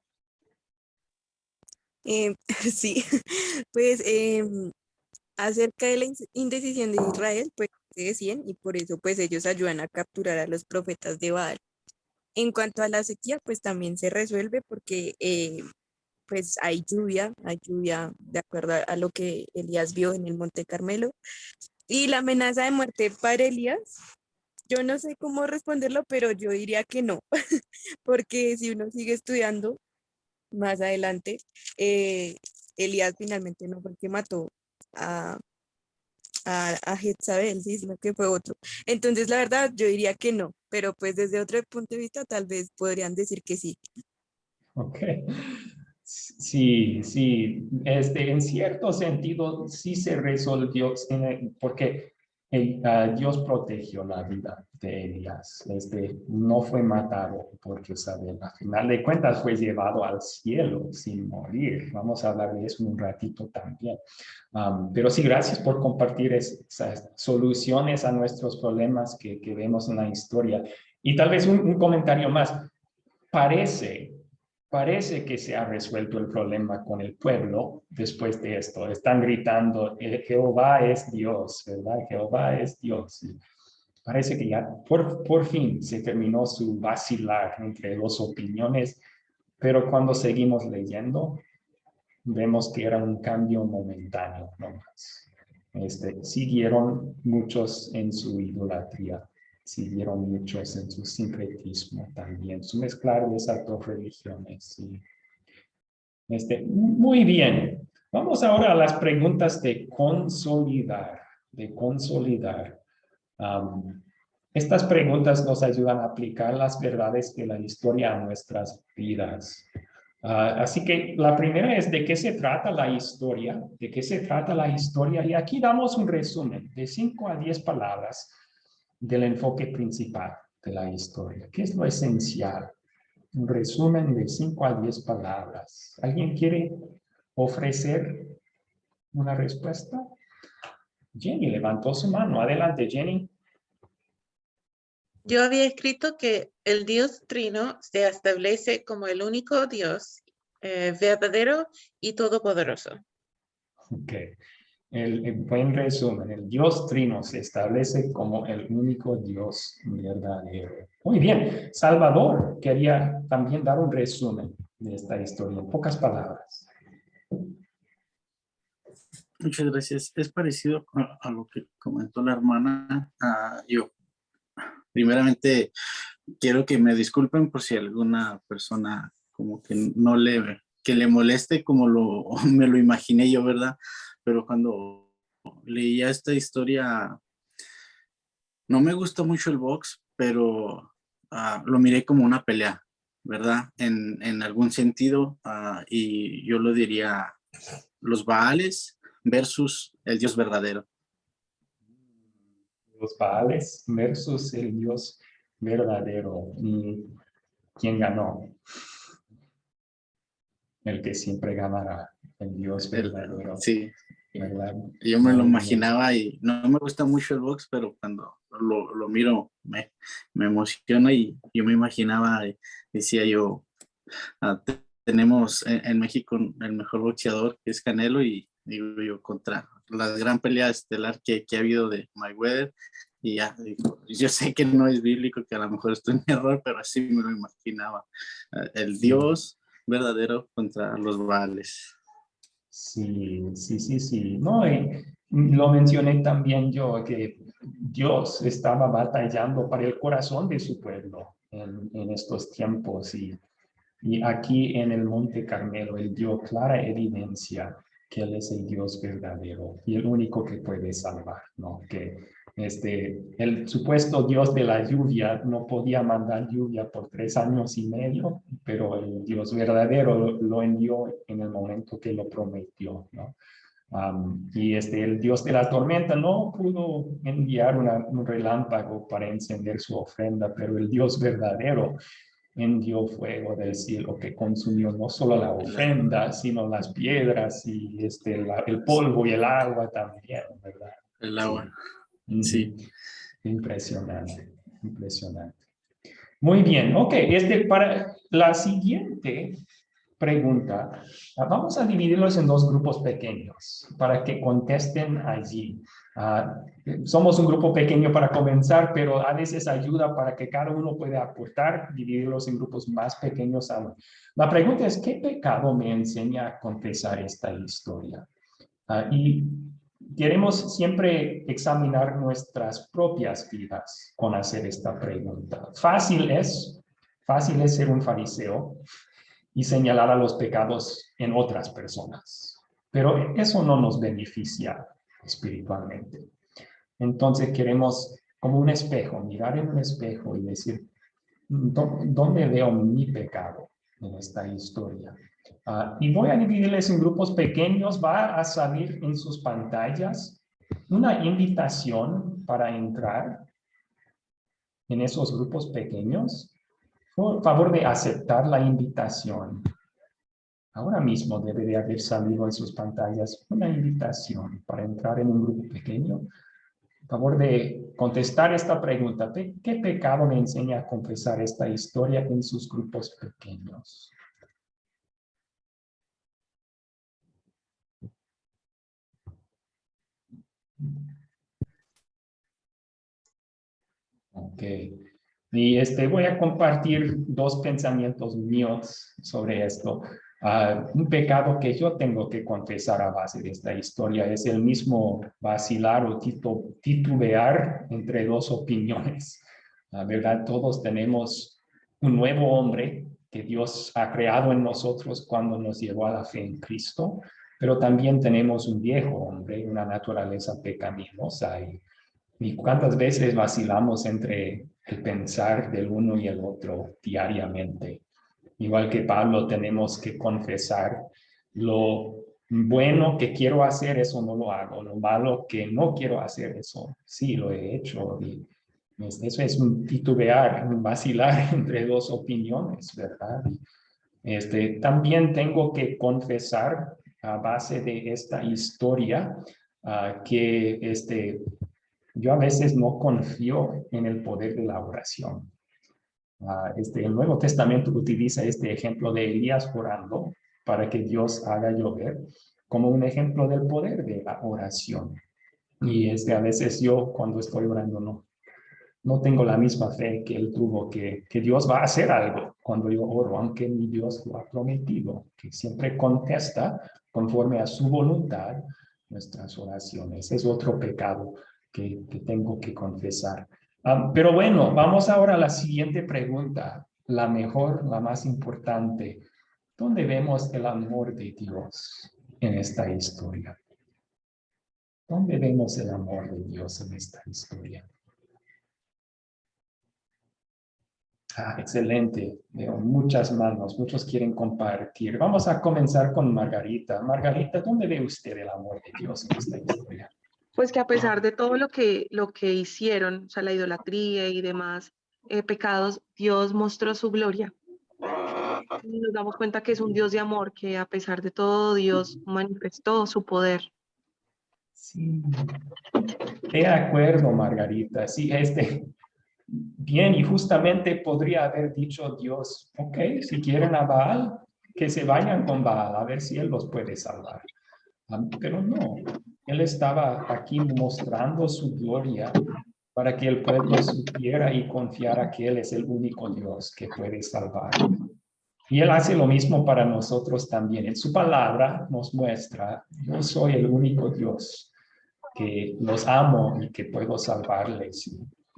Sí, pues acerca de la indecisión de Israel, pues se decían y por eso pues ellos ayudan a capturar a los profetas de Baal. En cuanto a la sequía, pues también se resuelve porque pues hay lluvia de acuerdo a lo que Elías vio en el Monte Carmelo. Y la amenaza de muerte para Elías, yo no sé cómo responderlo, pero yo diría que no, porque si uno sigue estudiando más adelante, Elías finalmente no fue el que mató a, a Jezabel, sí, sino que fue otro. Entonces, la verdad, yo diría que no, pero pues desde otro punto de vista tal vez podrían decir que sí. Ok. Sí, sí, en cierto sentido sí se resolvió, porque Dios protegió la vida de Elías. No fue matado por Jezabel. A final de cuentas fue llevado al cielo sin morir. Vamos a hablar de eso en un ratito también. Pero sí, gracias por compartir esas soluciones a nuestros problemas que vemos en la historia. Y tal vez un comentario más. Parece que se ha resuelto el problema con el pueblo después de esto. Están gritando, Jehová es Dios, ¿verdad? Jehová es Dios. Y parece que ya por fin se terminó su vacilar entre dos opiniones, pero cuando seguimos leyendo, vemos que era un cambio momentáneo nomás. Siguieron muchos en su idolatría. Siguieron muchos en su sincretismo también, su mezclar de esas dos religiones. Sí. Muy bien, vamos ahora a las preguntas de consolidar, estas preguntas nos ayudan a aplicar las verdades de la historia a nuestras vidas. Así que la primera es ¿de qué se trata la historia? ¿De qué se trata la historia? Y aquí damos un resumen de 5 a 10 palabras del enfoque principal de la historia. ¿Qué es lo esencial? Un resumen de 5 a 10 palabras. ¿Alguien quiere ofrecer una respuesta? Jenny levantó su mano. Adelante, Jenny. Yo había escrito que el Dios Trino se establece como el único Dios verdadero y todopoderoso. Ok. El buen resumen. El Dios Trino se establece como el único Dios verdadero. Muy bien. Salvador quería también dar un resumen de esta historia en pocas palabras. Muchas gracias. Es parecido a lo que comentó la hermana. Yo, primeramente, quiero que me disculpen por si alguna persona como que que le moleste como me lo imaginé yo, ¿verdad? Pero cuando leía esta historia, no me gustó mucho el box, pero lo miré como una pelea, ¿verdad? En algún sentido, y yo lo diría los Baales versus el Dios verdadero. Los Baales versus el Dios verdadero. ¿Y quién ganó? El que siempre ganará, el Dios verdadero. Sí, ¿verdad? yo me lo imaginaba y no me gusta mucho el box, pero cuando lo miro me emociona y yo me imaginaba, decía yo, tenemos en México el mejor boxeador que es Canelo y digo yo contra la gran pelea estelar que ha habido de Mayweather y ya, digo, yo sé que no es bíblico, que a lo mejor estoy en error, pero así me lo imaginaba, el Dios verdadero contra los Baales. Sí. No, lo mencioné también yo, que Dios estaba batallando para el corazón de su pueblo en estos tiempos y aquí en el Monte Carmelo él dio clara evidencia que Él es el Dios verdadero y el único que puede salvar, ¿no? Que el supuesto Dios de la lluvia no podía mandar lluvia por 3 años y medio, pero el Dios verdadero lo envió en el momento que lo prometió, ¿no? Y el Dios de la tormenta no pudo enviar un relámpago para encender su ofrenda, pero el Dios verdadero envió fuego del cielo que consumió no solo la ofrenda, sino las piedras y el polvo y el agua también, ¿verdad? El agua. Sí. Impresionante, impresionante. Muy bien, ok. Para la siguiente pregunta, vamos a dividirlos en 2 grupos pequeños para que contesten allí. Somos un grupo pequeño para comenzar, pero a veces ayuda para que cada uno pueda aportar, dividirlos en grupos más pequeños aún. La pregunta es, ¿qué pecado me enseña a confesar esta historia? Y queremos siempre examinar nuestras propias vidas con hacer esta pregunta. Fácil es ser un fariseo y señalar a los pecados en otras personas, pero eso no nos beneficia espiritualmente. Entonces queremos, como un espejo, mirar en un espejo y decir, ¿dónde veo mi pecado en esta historia? Y voy a dividirles en grupos pequeños. Va a salir en sus pantallas una invitación para entrar en esos grupos pequeños. Por favor de aceptar la invitación. Ahora mismo debe de haber salido en sus pantallas una invitación para entrar en un grupo pequeño. Por favor de contestar esta pregunta. ¿Qué pecado me enseña a confesar esta historia en sus grupos pequeños? Ok. Y voy a compartir 2 pensamientos míos sobre esto. Un pecado que yo tengo que confesar a base de esta historia es el mismo vacilar o titubear entre 2 opiniones. La verdad, todos tenemos un nuevo hombre que Dios ha creado en nosotros cuando nos llevó a la fe en Cristo, pero también tenemos un viejo hombre, una naturaleza pecaminosa. Y cuántas veces vacilamos entre el pensar del uno y el otro diariamente. Igual que Pablo, tenemos que confesar lo bueno que quiero hacer, eso no lo hago. Lo malo que no quiero hacer, eso sí lo he hecho. Y eso es un titubear, un vacilar entre 2 opiniones, ¿verdad? También tengo que confesar a base de esta historia que yo a veces no confío en el poder de la oración. El Nuevo Testamento utiliza este ejemplo de Elías orando para que Dios haga llover como un ejemplo del poder de la oración. Y a veces yo cuando estoy orando no tengo la misma fe que él tuvo, que Dios va a hacer algo cuando yo oro, aunque mi Dios lo ha prometido, que siempre contesta conforme a su voluntad nuestras oraciones. Es otro pecado que tengo que confesar. Pero bueno, vamos ahora a la siguiente pregunta, la mejor, la más importante. ¿Dónde vemos el amor de Dios en esta historia? ¿Dónde vemos el amor de Dios en esta historia? Excelente. Veo muchas manos, muchos quieren compartir. Vamos a comenzar con Margarita. Margarita, ¿dónde ve usted el amor de Dios en esta historia? Pues que a pesar de todo lo que hicieron, o sea, la idolatría y demás pecados, Dios mostró su gloria. Y nos damos cuenta que es un Dios de amor, que a pesar de todo, Dios manifestó su poder. Sí, de acuerdo, Margarita. Sí, bien, y justamente podría haber dicho Dios, ok, si quieren a Baal, que se vayan con Baal, a ver si él los puede salvar. Pero no, él estaba aquí mostrando su gloria para que el pueblo supiera y confiara que él es el único Dios que puede salvar. Y él hace lo mismo para nosotros también. En su palabra nos muestra, yo soy el único Dios que los amo y que puedo salvarles.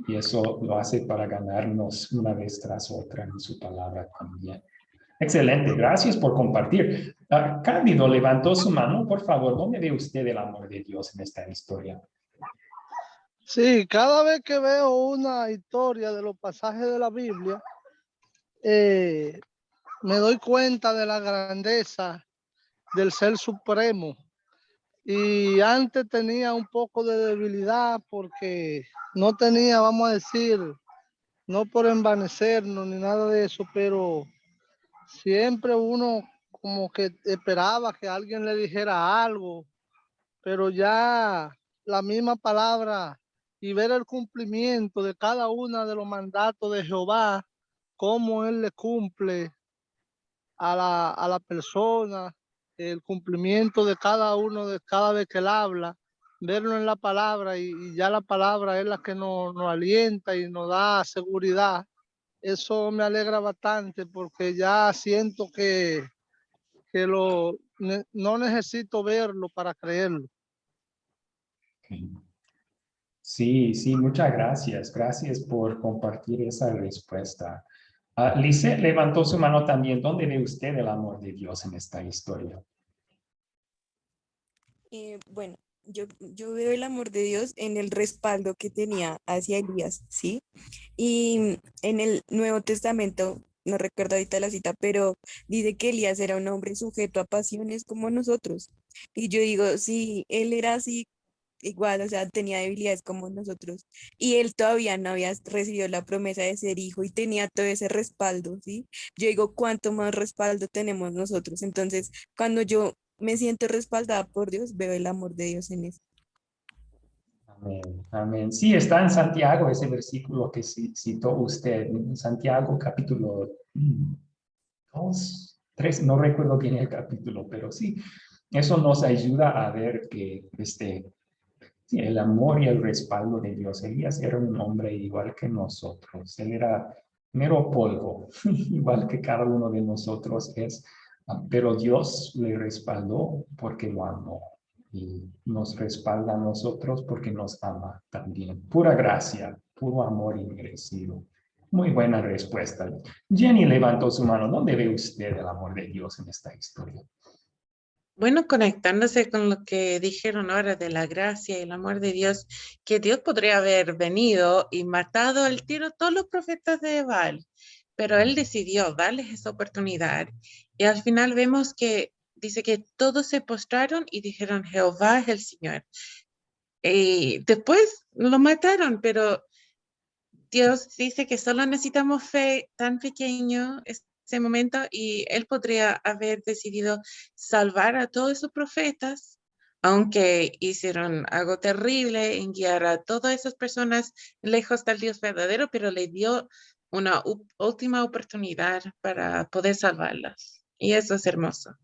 Y eso lo hace para ganarnos una vez tras otra en su palabra también. Excelente, gracias por compartir. Cándido levantó su mano, por favor, ¿dónde ve usted el amor de Dios en esta historia? Sí, cada vez que veo una historia de los pasajes de la Biblia, me doy cuenta de la grandeza del Ser Supremo. Y antes tenía un poco de debilidad porque no tenía, vamos a decir, no por envanecernos ni nada de eso, pero siempre uno como que esperaba que alguien le dijera algo, pero ya la misma palabra y ver el cumplimiento de cada uno de los mandatos de Jehová, cómo Él le cumple a la persona, el cumplimiento de cada uno, de cada vez que Él habla, verlo en la palabra y ya la palabra es la que nos alienta y nos da seguridad. Eso me alegra bastante porque ya siento que no necesito verlo para creerlo. Sí, sí, muchas gracias. Gracias por compartir esa respuesta. Lisette levantó su mano también. ¿Dónde ve usted el amor de Dios en esta historia? Bueno, yo veo el amor de Dios en el respaldo que tenía hacia Elías, ¿sí? Y en el Nuevo Testamento, no recuerdo ahorita la cita, pero dice que Elías era un hombre sujeto a pasiones como nosotros. Y yo digo, sí, él era así, igual, o sea, tenía debilidades como nosotros. Y él todavía no había recibido la promesa de ser hijo y tenía todo ese respaldo, ¿sí? Yo digo, ¿cuánto más respaldo tenemos nosotros? Entonces, cuando yo me siento respaldada por Dios, veo el amor de Dios en eso. Amén, amén. Sí, está en Santiago ese versículo que citó usted, en Santiago capítulo 2, 3, no recuerdo bien el capítulo, pero sí, eso nos ayuda a ver que sí, el amor y el respaldo de Dios. Elías era un hombre igual que nosotros, él era mero polvo, igual que cada uno de nosotros es, pero Dios le respaldó porque lo amó y nos respalda a nosotros porque nos ama también. Pura gracia, puro amor inmerecido. Muy buena respuesta. Jenny levantó su mano. ¿Dónde ve usted el amor de Dios en esta historia? Bueno, conectándose con lo que dijeron ahora de la gracia y el amor de Dios, que Dios podría haber venido y matado al tiro todos los profetas de Baal, pero Él decidió darles esa oportunidad. Y al final vemos que dice que todos se postraron y dijeron, Jehová es el Señor. Y después lo mataron, pero Dios dice que solo necesitamos fe tan pequeño ese momento y Él podría haber decidido salvar a todos esos profetas, aunque hicieron algo terrible en guiar a todas esas personas lejos del Dios verdadero, pero le dio una última oportunidad para poder salvarlas. Y eso es hermoso.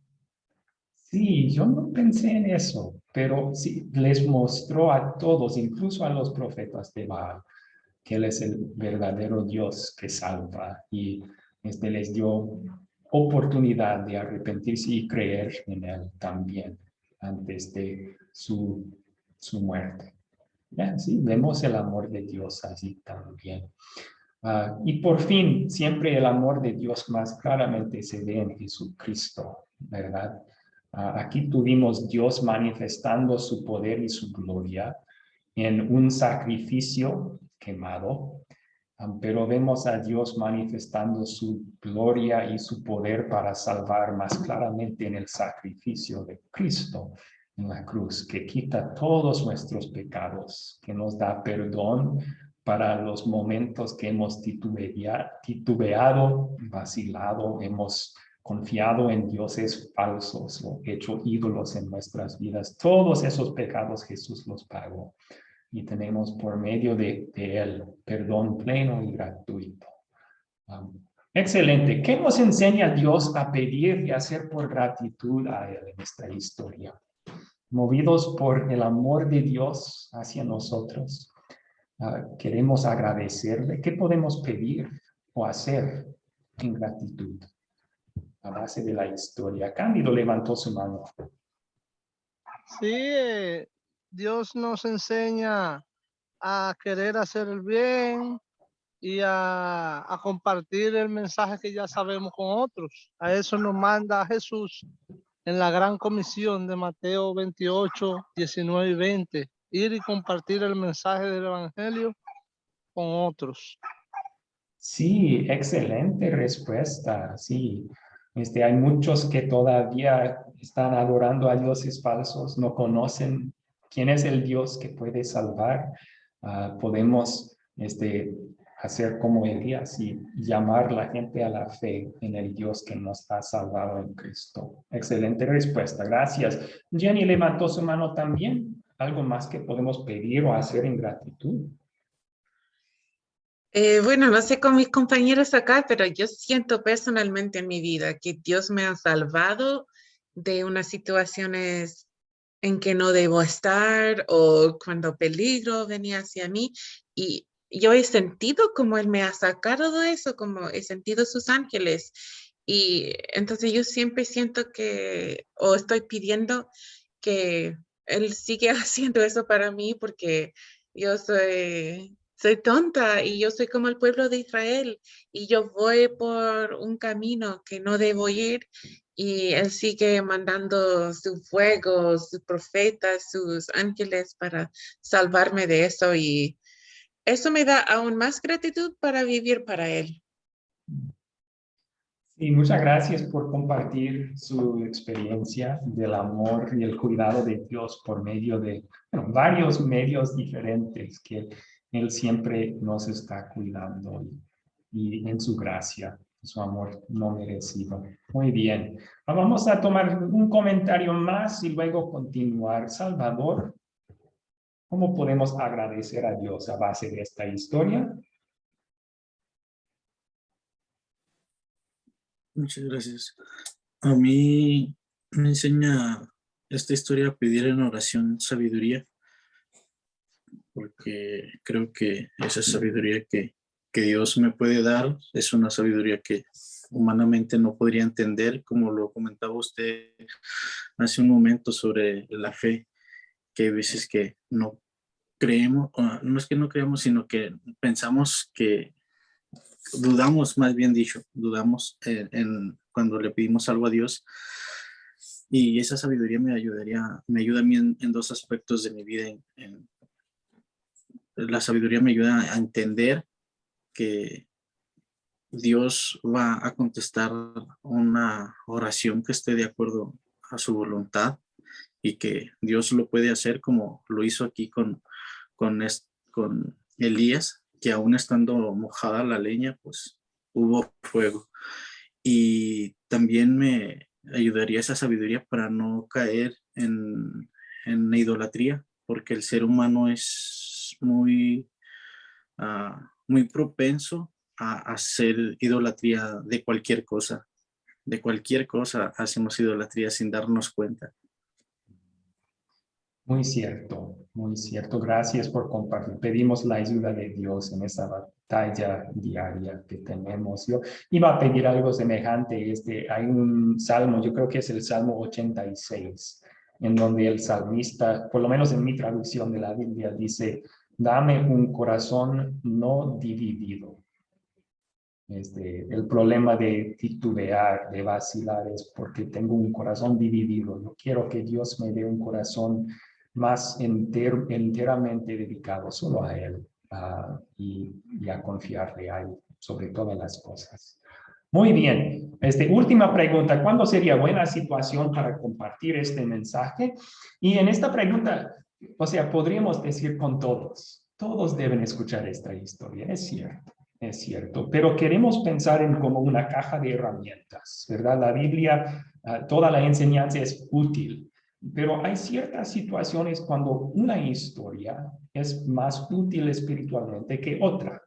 Sí, yo no pensé en eso, pero sí, les mostró a todos, incluso a los profetas de Baal, que Él es el verdadero Dios que salva y les dio oportunidad de arrepentirse y creer en Él también antes de su muerte. Sí, vemos el amor de Dios así también. Y por fin, siempre el amor de Dios más claramente se ve en Jesucristo, ¿verdad? Aquí tuvimos Dios manifestando su poder y su gloria en un sacrificio quemado, pero vemos a Dios manifestando su gloria y su poder para salvar más claramente en el sacrificio de Cristo en la cruz, que quita todos nuestros pecados, que nos da perdón para los momentos que hemos titubeado, vacilado, hemos confiado en dioses falsos o hecho ídolos en nuestras vidas. Todos esos pecados Jesús los pagó y tenemos por medio de Él perdón pleno y gratuito. Excelente. ¿Qué nos enseña Dios a pedir y hacer por gratitud a Él en esta historia? Movidos por el amor de Dios hacia nosotros, queremos agradecerle. ¿Qué podemos pedir o hacer en gratitud? A base de la historia. Cándido levantó su mano. Sí, Dios nos enseña a querer hacer el bien, y a compartir el mensaje que ya sabemos con otros. A eso nos manda Jesús en la gran comisión de Mateo 28, 19 y 20. Ir y compartir el mensaje del evangelio con otros. Sí, excelente respuesta. Sí, hay muchos que todavía están adorando a dioses falsos, no conocen quién es el Dios que puede salvar. Podemos hacer como Elías y llamar a la gente a la fe en el Dios que nos ha salvado en Cristo. Excelente respuesta, gracias. Jenny levantó su mano también. ¿Algo más que podemos pedir o hacer en gratitud? Bueno, no sé con mis compañeros acá, pero yo siento personalmente en mi vida que Dios me ha salvado de unas situaciones en que no debo estar o cuando peligro venía hacia mí, y yo he sentido como Él me ha sacado de eso, como he sentido sus ángeles, y entonces yo siempre siento que, o estoy pidiendo que Él siga haciendo eso para mí, porque yo soy tonta y yo soy como el pueblo de Israel y yo voy por un camino que no debo ir, y Él sigue mandando su fuego, sus profetas, sus ángeles para salvarme de eso, y eso me da aún más gratitud para vivir para Él. Y muchas gracias por compartir su experiencia del amor y el cuidado de Dios por medio de varios medios diferentes que Él siempre nos está cuidando y en su gracia, su amor no merecido. Muy bien, vamos a tomar un comentario más y luego continuar. Salvador, ¿cómo podemos agradecer a Dios a base de esta historia? Muchas gracias. A mí me enseña esta historia a pedir en oración sabiduría, porque creo que esa sabiduría que Dios me puede dar es una sabiduría que humanamente no podría entender, como lo comentaba usted hace un momento sobre la fe, que hay veces que no creemos, no es que no creemos, sino que pensamos que dudamos, más bien dicho, dudamos cuando le pedimos algo a Dios. Y esa sabiduría me ayuda a mí en dos aspectos de mi vida. La sabiduría me ayuda a entender que Dios va a contestar una oración que esté de acuerdo a su voluntad, y que Dios lo puede hacer como lo hizo aquí con Elías, que aún estando mojada la leña, pues hubo fuego. Y también me ayudaría esa sabiduría para no caer en idolatría, porque el ser humano es muy propenso a hacer idolatría de cualquier cosa. De cualquier cosa hacemos idolatría sin darnos cuenta. Muy cierto, muy cierto. Gracias por compartir. Pedimos la ayuda de Dios en esa batalla diaria que tenemos. Yo iba a pedir algo semejante. Hay un salmo, yo creo que es el Salmo 86, en donde el salmista, por lo menos en mi traducción de la Biblia, dice: dame un corazón no dividido. El problema de titubear, de vacilar, es porque tengo un corazón dividido. Yo quiero que Dios me dé un corazón más enteramente dedicado solo a Él, y a confiarle a Él sobre todas las cosas. Muy bien. Última pregunta: ¿cuándo sería buena situación para compartir este mensaje? Y en esta pregunta, podríamos decir con todos. Todos deben escuchar esta historia, es cierto. Es cierto, pero queremos pensar en como una caja de herramientas, ¿verdad? La Biblia, toda la enseñanza es útil, pero hay ciertas situaciones cuando una historia es más útil espiritualmente que otra.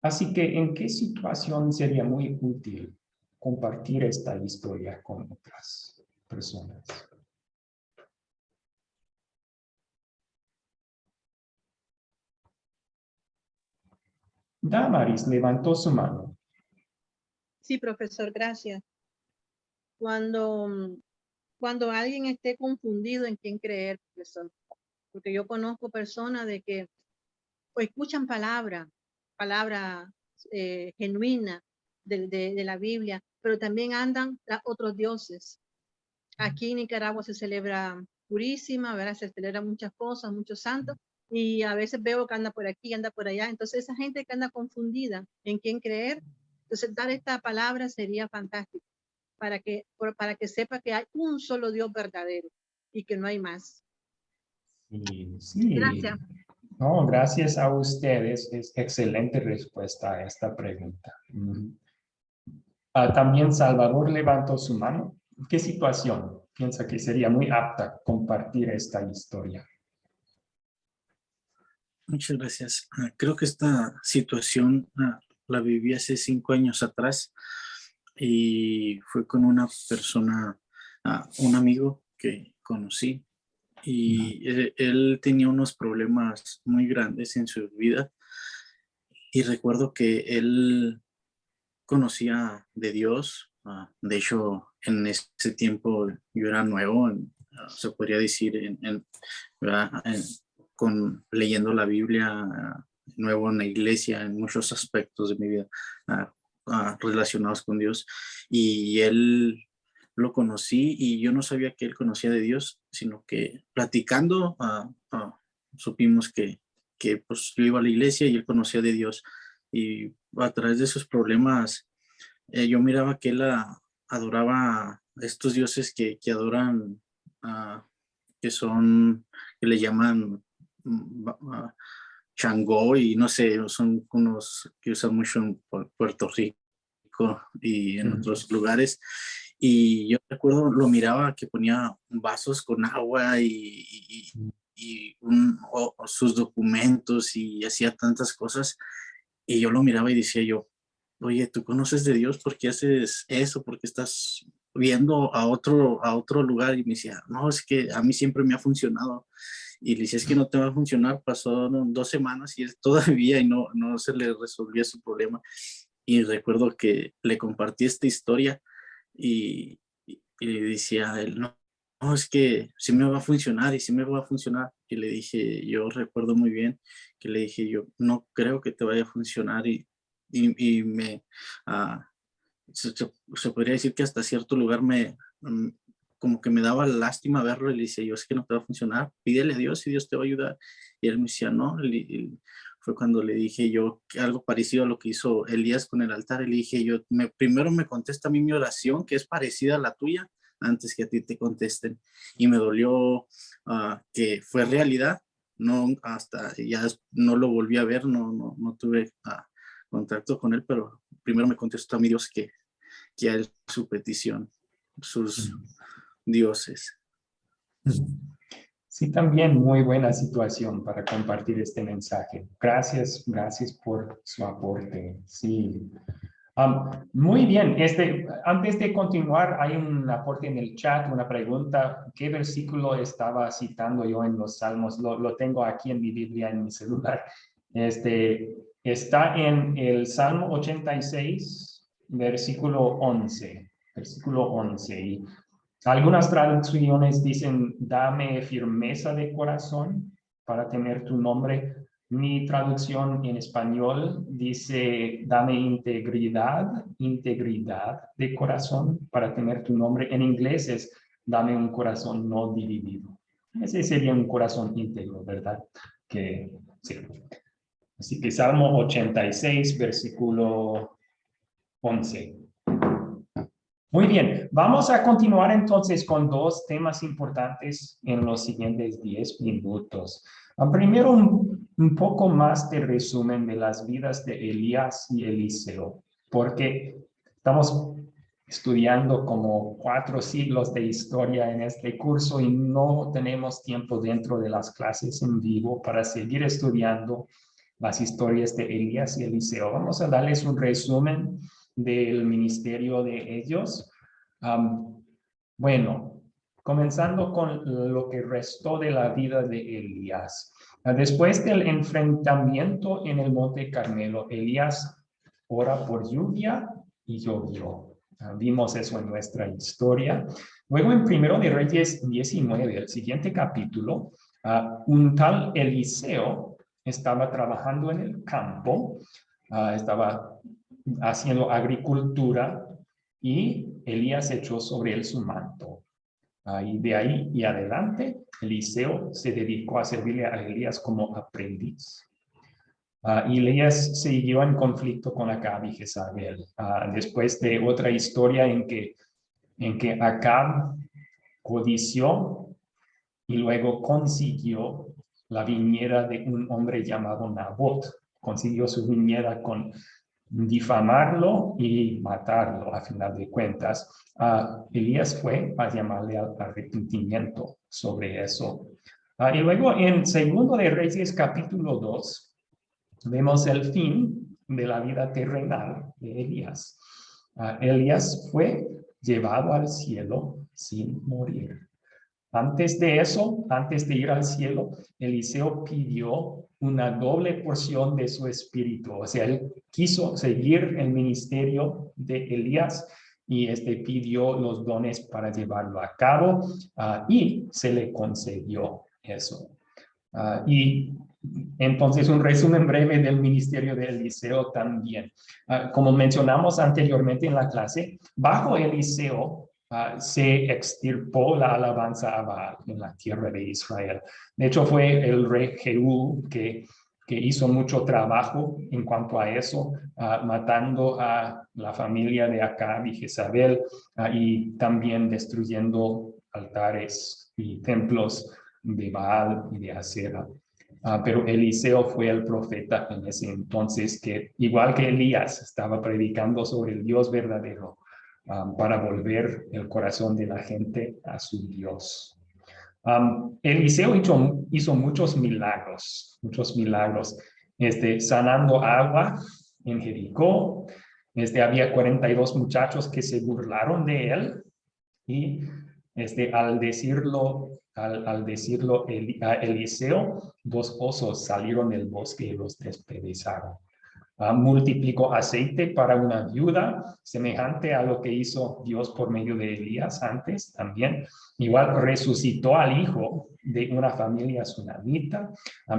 Así que, ¿en qué situación sería muy útil compartir esta historia con otras personas? Damaris levantó su mano. Sí, profesor, gracias. Cuando alguien esté confundido en quién creer, profesor, porque yo conozco personas de que escuchan palabras palabra genuina de la Biblia, pero también andan tras otros dioses. Aquí en Nicaragua se celebra Purísima, ¿verdad? Se celebran muchas cosas, muchos santos, y a veces veo que anda por aquí, anda por allá. Entonces esa gente que anda confundida en quién creer, entonces dar esta palabra sería fantástico para que sepa que hay un solo Dios verdadero y que no hay más. Sí, sí. Gracias. No, gracias a ustedes. Es excelente respuesta a esta pregunta. También Salvador levantó su mano. ¿Qué situación piensa que sería muy apta compartir esta historia? Muchas gracias. Creo que esta situación la viví hace 5 años atrás y fue con una persona, un amigo que conocí, y él tenía unos problemas muy grandes en su vida, y recuerdo que él conocía de Dios. De hecho, en ese tiempo yo era nuevo, se podría decir, leyendo la Biblia, nuevo en la iglesia, en muchos aspectos de mi vida relacionados con Dios. Y él lo conocí y yo no sabía que él conocía de Dios, sino que platicando supimos que pues yo iba a la iglesia y él conocía de Dios. Y a través de sus problemas, yo miraba que él adoraba a estos dioses que adoran, que le llaman Changó, y no sé, son unos que usan mucho en Puerto Rico y en otros lugares. Y yo recuerdo, lo miraba que ponía vasos con agua y sus documentos, y hacía tantas cosas. Y yo lo miraba y decía yo, oye, ¿tú conoces de Dios? ¿Por qué haces eso? ¿Por qué estás viendo a otro lugar? Y me decía, no, es que a mí siempre me ha funcionado. Y le decía, es que no te va a funcionar. Pasó 2 semanas y él todavía y no se le resolvía su problema. Y recuerdo que le compartí esta historia y le decía a él, no, es que sí me va a funcionar y sí me va a funcionar. Y le dije, yo recuerdo muy bien que le dije, yo no creo que te vaya a funcionar. Y me, se podría decir que hasta cierto lugar como que me daba lástima verlo, y le decía yo, es que no te va a funcionar, pídele a Dios y Dios te va a ayudar. Y él me decía, no. Fue cuando le dije yo algo parecido a lo que hizo Elías con el altar. Y le dije yo, primero me contesta a mí mi oración, que es parecida a la tuya, antes que a ti te contesten. Y me dolió que fue realidad. No, hasta ya no lo volví a ver, no tuve contacto con él, pero primero me contestó a mi Dios que a él su petición, sus dioses. Sí, también muy buena situación para compartir este mensaje. Gracias por su aporte. Sí. Muy bien. Antes de continuar, hay un aporte en el chat, una pregunta. ¿Qué versículo estaba citando yo en los Salmos? Lo tengo aquí en mi Biblia, en mi celular. Está en el Salmo 86, versículo 11. Versículo 11. Y algunas traducciones dicen, dame firmeza de corazón para tener tu nombre. Mi traducción en español dice, dame integridad de corazón para tener tu nombre. En inglés es, dame un corazón no dividido. Ese sería un corazón íntegro, ¿verdad? Sí. Así que Salmo 86, versículo 11. Muy bien, vamos a continuar entonces con 2 temas importantes en los siguientes 10 minutos. Primero, un poco más de resumen de las vidas de Elías y Eliseo, porque estamos estudiando como 4 siglos de historia en este curso y no tenemos tiempo dentro de las clases en vivo para seguir estudiando las historias de Elías y Eliseo. Vamos a darles un resumen del ministerio de ellos. Bueno, comenzando con lo que restó de la vida de Elías. Después del enfrentamiento en el Monte Carmelo, Elías ora por lluvia y llovió. Vimos eso en nuestra historia. Luego en 1 de Reyes 19, el siguiente capítulo, un tal Eliseo estaba trabajando en el campo, estaba haciendo agricultura y Elías echó sobre él su manto. Y de ahí y adelante, Eliseo se dedicó a servirle a Elías como aprendiz. Y Elías siguió en conflicto con Acab y Jezabel. Después de otra historia en que Acab codició y luego consiguió la viñera de un hombre llamado Nabot. Consiguió su viñera con difamarlo y matarlo a final de cuentas. Elías fue a llamarle al arrepentimiento sobre eso. Y luego en 2 de Reyes capítulo 2 vemos el fin de la vida terrenal de Elías. Elías fue llevado al cielo sin morir. Antes de eso, antes de ir al cielo, Eliseo pidió una doble porción de su espíritu. O sea, él quiso seguir el ministerio de Elías y pidió los dones para llevarlo a cabo y se le concedió eso. Y entonces un resumen breve del ministerio de Eliseo también. Como mencionamos anteriormente en la clase, bajo Eliseo se extirpó la alabanza a Baal en la tierra de Israel. De hecho, fue el rey Jehú que hizo mucho trabajo en cuanto a eso, matando a la familia de Acab y Jezabel y también destruyendo altares y templos de Baal y de Asera. Pero Eliseo fue el profeta en ese entonces que, igual que Elías, estaba predicando sobre el Dios verdadero para volver el corazón de la gente a su Dios. Eliseo hizo muchos milagros, sanando agua en Jericó. Había 42 muchachos que se burlaron de él y al decirlo a Eliseo, 2 osos salieron del bosque y los despedazaron. Multiplicó aceite para una viuda, semejante a lo que hizo Dios por medio de Elías antes también. Igual resucitó al hijo de una familia sunamita.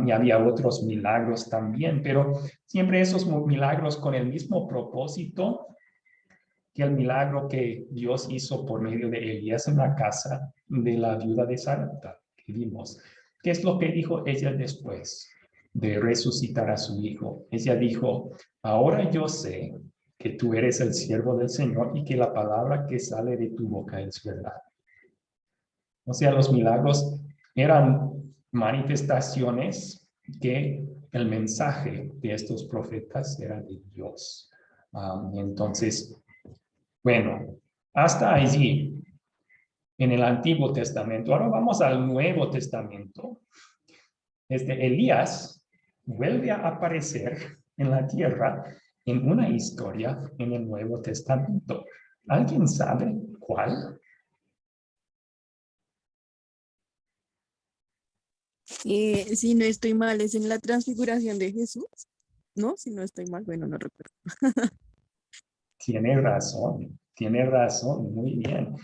Y había otros milagros también, pero siempre esos milagros con el mismo propósito que el milagro que Dios hizo por medio de Elías en la casa de la viuda de Sarepta que vimos. ¿Qué es lo que dijo ella después de resucitar a su hijo? Ella dijo, ahora yo sé que tú eres el siervo del Señor y que la palabra que sale de tu boca es verdad. O sea, los milagros eran manifestaciones que el mensaje de estos profetas era de Dios. Entonces, bueno, hasta allí en el Antiguo Testamento. Ahora vamos al Nuevo Testamento. Elías vuelve a aparecer en la tierra en una historia en el Nuevo Testamento. ¿Alguien sabe cuál? Si no estoy mal, es en la transfiguración de Jesús, ¿no? Si no estoy mal, bueno, no recuerdo. Tiene razón, muy bien.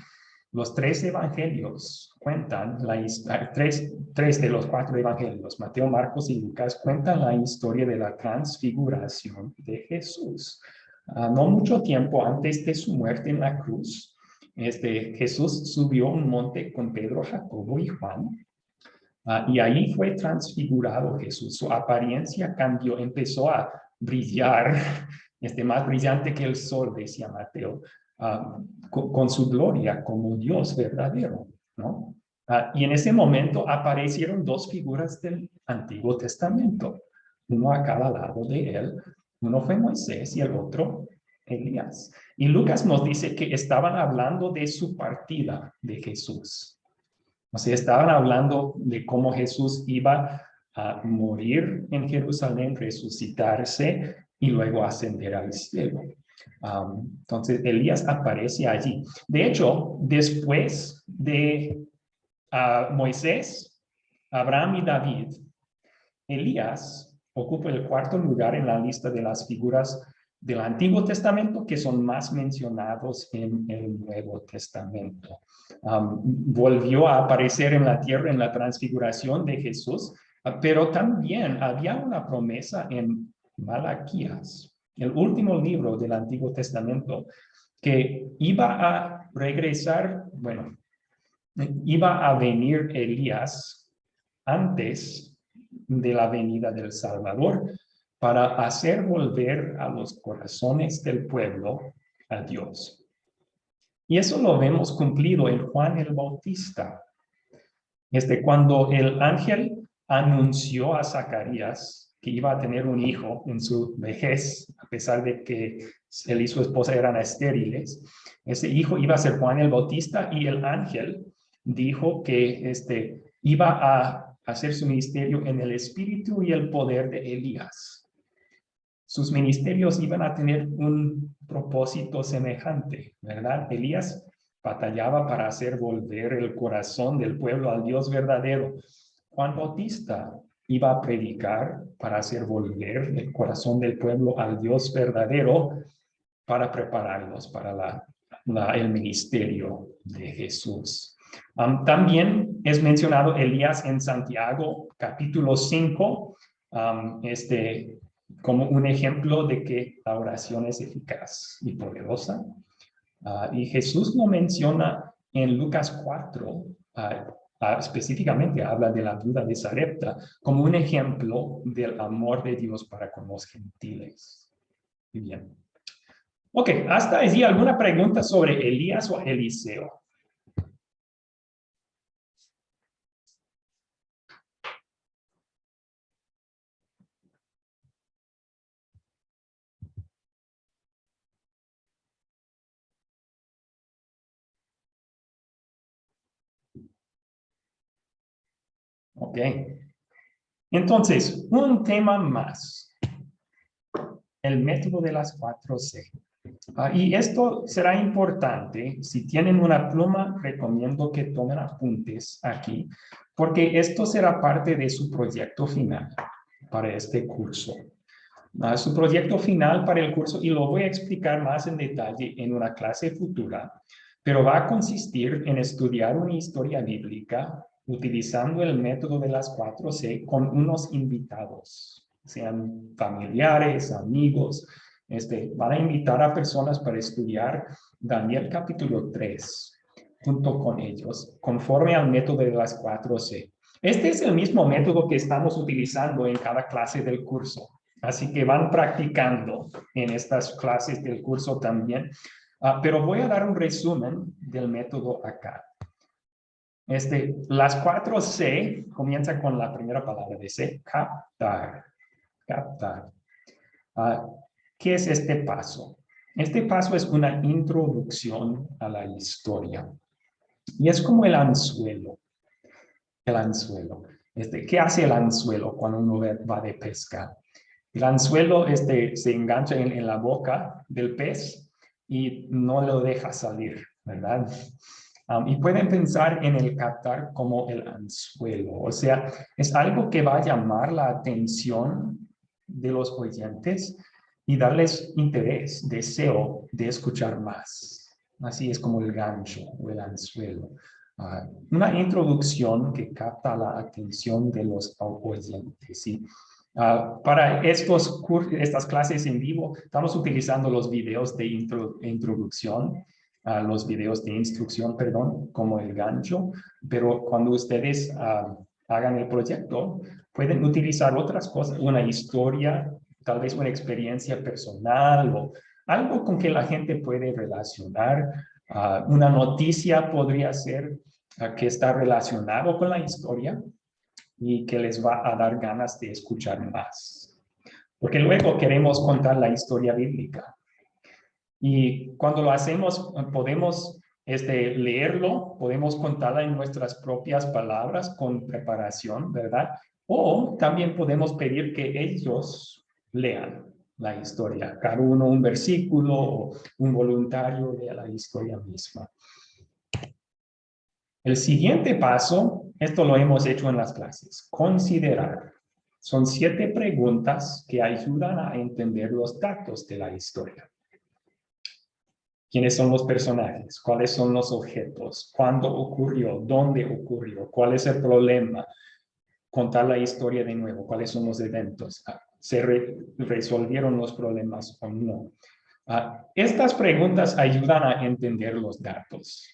Los 3 evangelios cuentan la historia, 3 de los 4 evangelios, Mateo, Marcos y Lucas, cuentan la historia de la transfiguración de Jesús. No mucho tiempo antes de su muerte en la cruz, Jesús subió un monte con Pedro, Jacobo y Juan, y ahí fue transfigurado Jesús. Su apariencia cambió, empezó a brillar, más brillante que el sol, decía Mateo, con su gloria como Dios verdadero, ¿no? Y en ese momento aparecieron 2 figuras del Antiguo Testamento, uno a cada lado de él. Uno fue Moisés y el otro Elías. Y Lucas nos dice que estaban hablando de su partida de Jesús. O sea, estaban hablando de cómo Jesús iba a morir en Jerusalén, resucitarse y luego ascender al cielo. Entonces, Elías aparece allí. De hecho, después de Moisés, Abraham y David, Elías ocupa el 4º lugar en la lista de las figuras del Antiguo Testamento que son más mencionados en el Nuevo Testamento. Volvió a aparecer en la tierra en la transfiguración de Jesús Pero también había una promesa en Malaquías, el último libro del Antiguo Testamento, que iba a regresar, bueno, iba a venir Elías antes de la venida del Salvador para hacer volver a los corazones del pueblo a Dios. Y eso lo vemos cumplido en Juan el Bautista. Cuando el ángel anunció a Zacarías que iba a tener un hijo en su vejez, a pesar de que él y su esposa eran estériles, ese hijo iba a ser Juan el Bautista, y el ángel dijo que iba a hacer su ministerio en el espíritu y el poder de Elías. Sus ministerios iban a tener un propósito semejante, ¿verdad? Elías batallaba para hacer volver el corazón del pueblo al Dios verdadero. Juan Bautista iba a predicar para hacer volver el corazón del pueblo al Dios verdadero, para prepararlos para el ministerio de Jesús. También es mencionado Elías en Santiago, capítulo 5, como un ejemplo de que la oración es eficaz y poderosa. Y Jesús lo menciona en Lucas 4, específicamente habla de la viuda de Sarepta como un ejemplo del amor de Dios para con los gentiles. Muy bien. Ok, hasta allí, ¿alguna pregunta sobre Elías o Eliseo? Ok. Entonces, un tema más. El método de las 4C. Y esto será importante. Si tienen una pluma, recomiendo que tomen apuntes aquí, porque esto será parte de su proyecto final para este curso. Su proyecto final para el curso, y lo voy a explicar más en detalle en una clase futura, pero va a consistir en estudiar una historia bíblica utilizando el método de las 4C con unos invitados, sean familiares, amigos. Van a invitar a personas para estudiar Daniel capítulo 3 junto con ellos, conforme al método de las 4C. Este es el mismo método que estamos utilizando en cada clase del curso. Así que van practicando en estas clases del curso también. Pero voy a dar un resumen del método acá. Las 4C comienzan con la primera palabra de C, captar. Captar. ¿Qué es este paso? Este paso es una introducción a la historia. Y es como el anzuelo. El anzuelo. ¿Qué hace el anzuelo cuando uno va de pesca? El anzuelo se engancha en la boca del pez y no lo deja salir, ¿verdad? Y pueden pensar en el captar como el anzuelo. O sea, es algo que va a llamar la atención de los oyentes y darles interés, deseo de escuchar más. Así es como el gancho o el anzuelo. Una introducción que capta la atención de los oyentes, ¿sí? Para estas clases en vivo, estamos utilizando los videos de introducción, los videos de instrucción, perdón, como el gancho, pero cuando ustedes hagan el proyecto, pueden utilizar otras cosas, una historia, tal vez una experiencia personal o algo con que la gente puede relacionar. Una noticia podría ser que está relacionado con la historia y que les va a dar ganas de escuchar más. Porque luego queremos contar la historia bíblica. Y cuando lo hacemos, podemos leerlo, podemos contarla en nuestras propias palabras con preparación, ¿verdad? O también podemos pedir que ellos lean la historia, cada uno un versículo o un voluntario de la historia misma. El siguiente paso, esto lo hemos hecho en las clases, considerar. Son 7 preguntas que ayudan a entender los datos de la historia. ¿Quiénes son los personajes? ¿Cuáles son los objetos? ¿Cuándo ocurrió? ¿Dónde ocurrió? ¿Cuál es el problema? contar la historia de nuevo, cuáles son los eventos, se resolvieron los problemas o no. Estas preguntas ayudan a entender los datos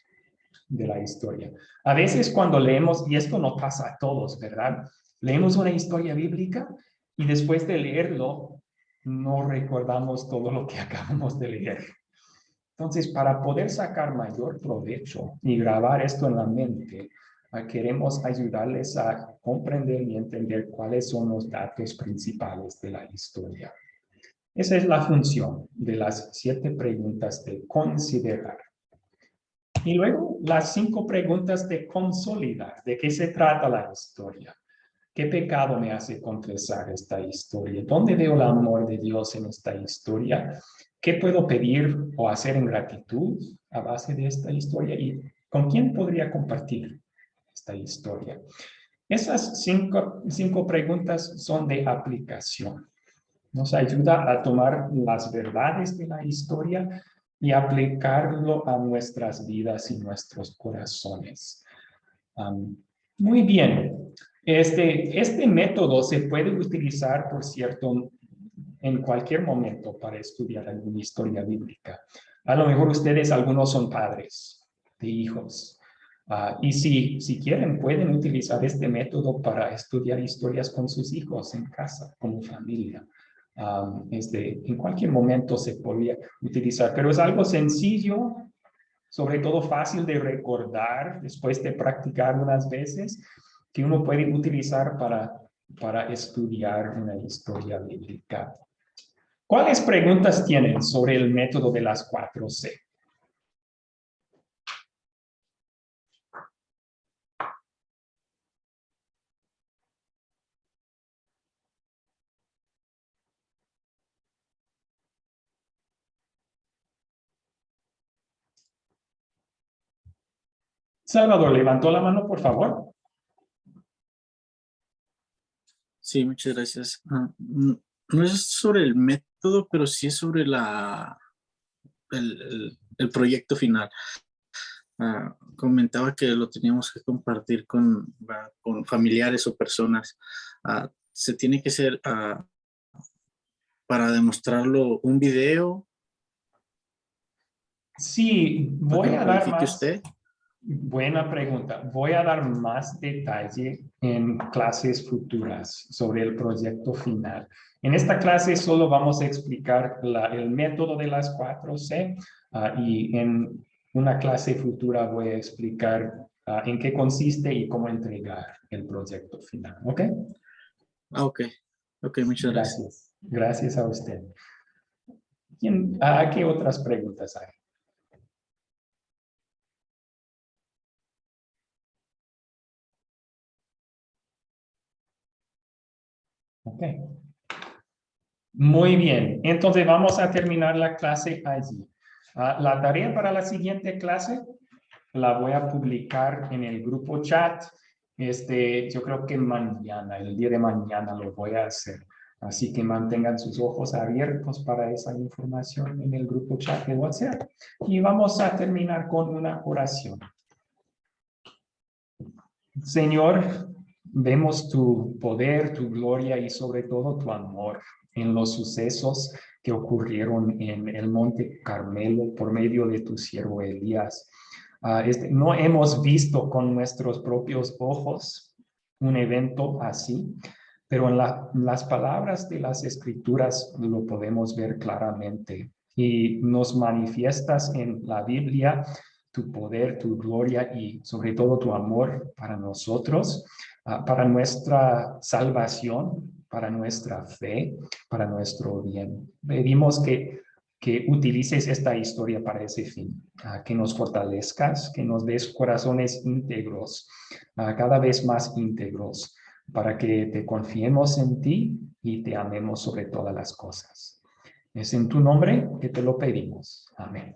de la historia. A veces cuando leemos, y esto no pasa a todos, ¿verdad? Leemos una historia bíblica y después de leerlo, no recordamos todo lo que acabamos de leer. Entonces, para poder sacar mayor provecho y grabar esto en la mente, queremos ayudarles a comprender y entender cuáles son los datos principales de la historia. Esa es la función de las 7 preguntas de considerar. Y luego las 5 preguntas de consolidar. ¿De qué se trata la historia? ¿Qué pecado me hace confesar esta historia? ¿Dónde veo el amor de Dios en esta historia? ¿Qué puedo pedir o hacer en gratitud a base de esta historia? ¿Y con quién podría compartir esta historia? Esas 5 preguntas son de aplicación. Nos ayuda a tomar las verdades de la historia y aplicarlo a nuestras vidas y nuestros corazones. Muy bien. Este método se puede utilizar, por cierto, en cualquier momento para estudiar alguna historia bíblica. A lo mejor ustedes, algunos son padres de hijos. Y si quieren, pueden utilizar este método para estudiar historias con sus hijos en casa, como familia. En cualquier momento se podría utilizar, pero es algo sencillo, sobre todo fácil de recordar después de practicar unas veces, que uno puede utilizar para estudiar una historia bíblica. ¿Cuáles preguntas tienen sobre el método de las 4C? Salvador, levantó la mano, por favor. Sí, muchas gracias. No es sobre el método, pero sí es sobre el proyecto final. Comentaba que lo teníamos que compartir con familiares o personas. Se tiene que hacer para demostrarlo un video. Sí, voy a dar más. Usted. Buena pregunta. Voy a dar más detalle en clases futuras sobre el proyecto final. En esta clase solo vamos a explicar el método de las 4C y en una clase futura voy a explicar en qué consiste y cómo entregar el proyecto final. ¿Ok? Ok, muchas gracias. Gracias a usted. ¿Qué otras preguntas hay? Ok. Muy bien. Entonces vamos a terminar la clase allí. La tarea para la siguiente clase la voy a publicar en el grupo chat. Yo creo que mañana, el día de mañana lo voy a hacer. Así que mantengan sus ojos abiertos para esa información en el grupo chat de WhatsApp. Y vamos a terminar con una oración. Señor, vemos tu poder, tu gloria y sobre todo tu amor en los sucesos que ocurrieron en el Monte Carmelo por medio de tu siervo Elías. No hemos visto con nuestros propios ojos un evento así, pero en las palabras de las Escrituras lo podemos ver claramente y nos manifiestas en la Biblia tu poder, tu gloria y sobre todo tu amor para nosotros, para nuestra salvación, para nuestra fe, para nuestro bien. Pedimos que utilices esta historia para ese fin, que nos fortalezcas, que nos des corazones íntegros, cada vez más íntegros, para que te confiemos en ti y te amemos sobre todas las cosas. Es en tu nombre que te lo pedimos. Amén.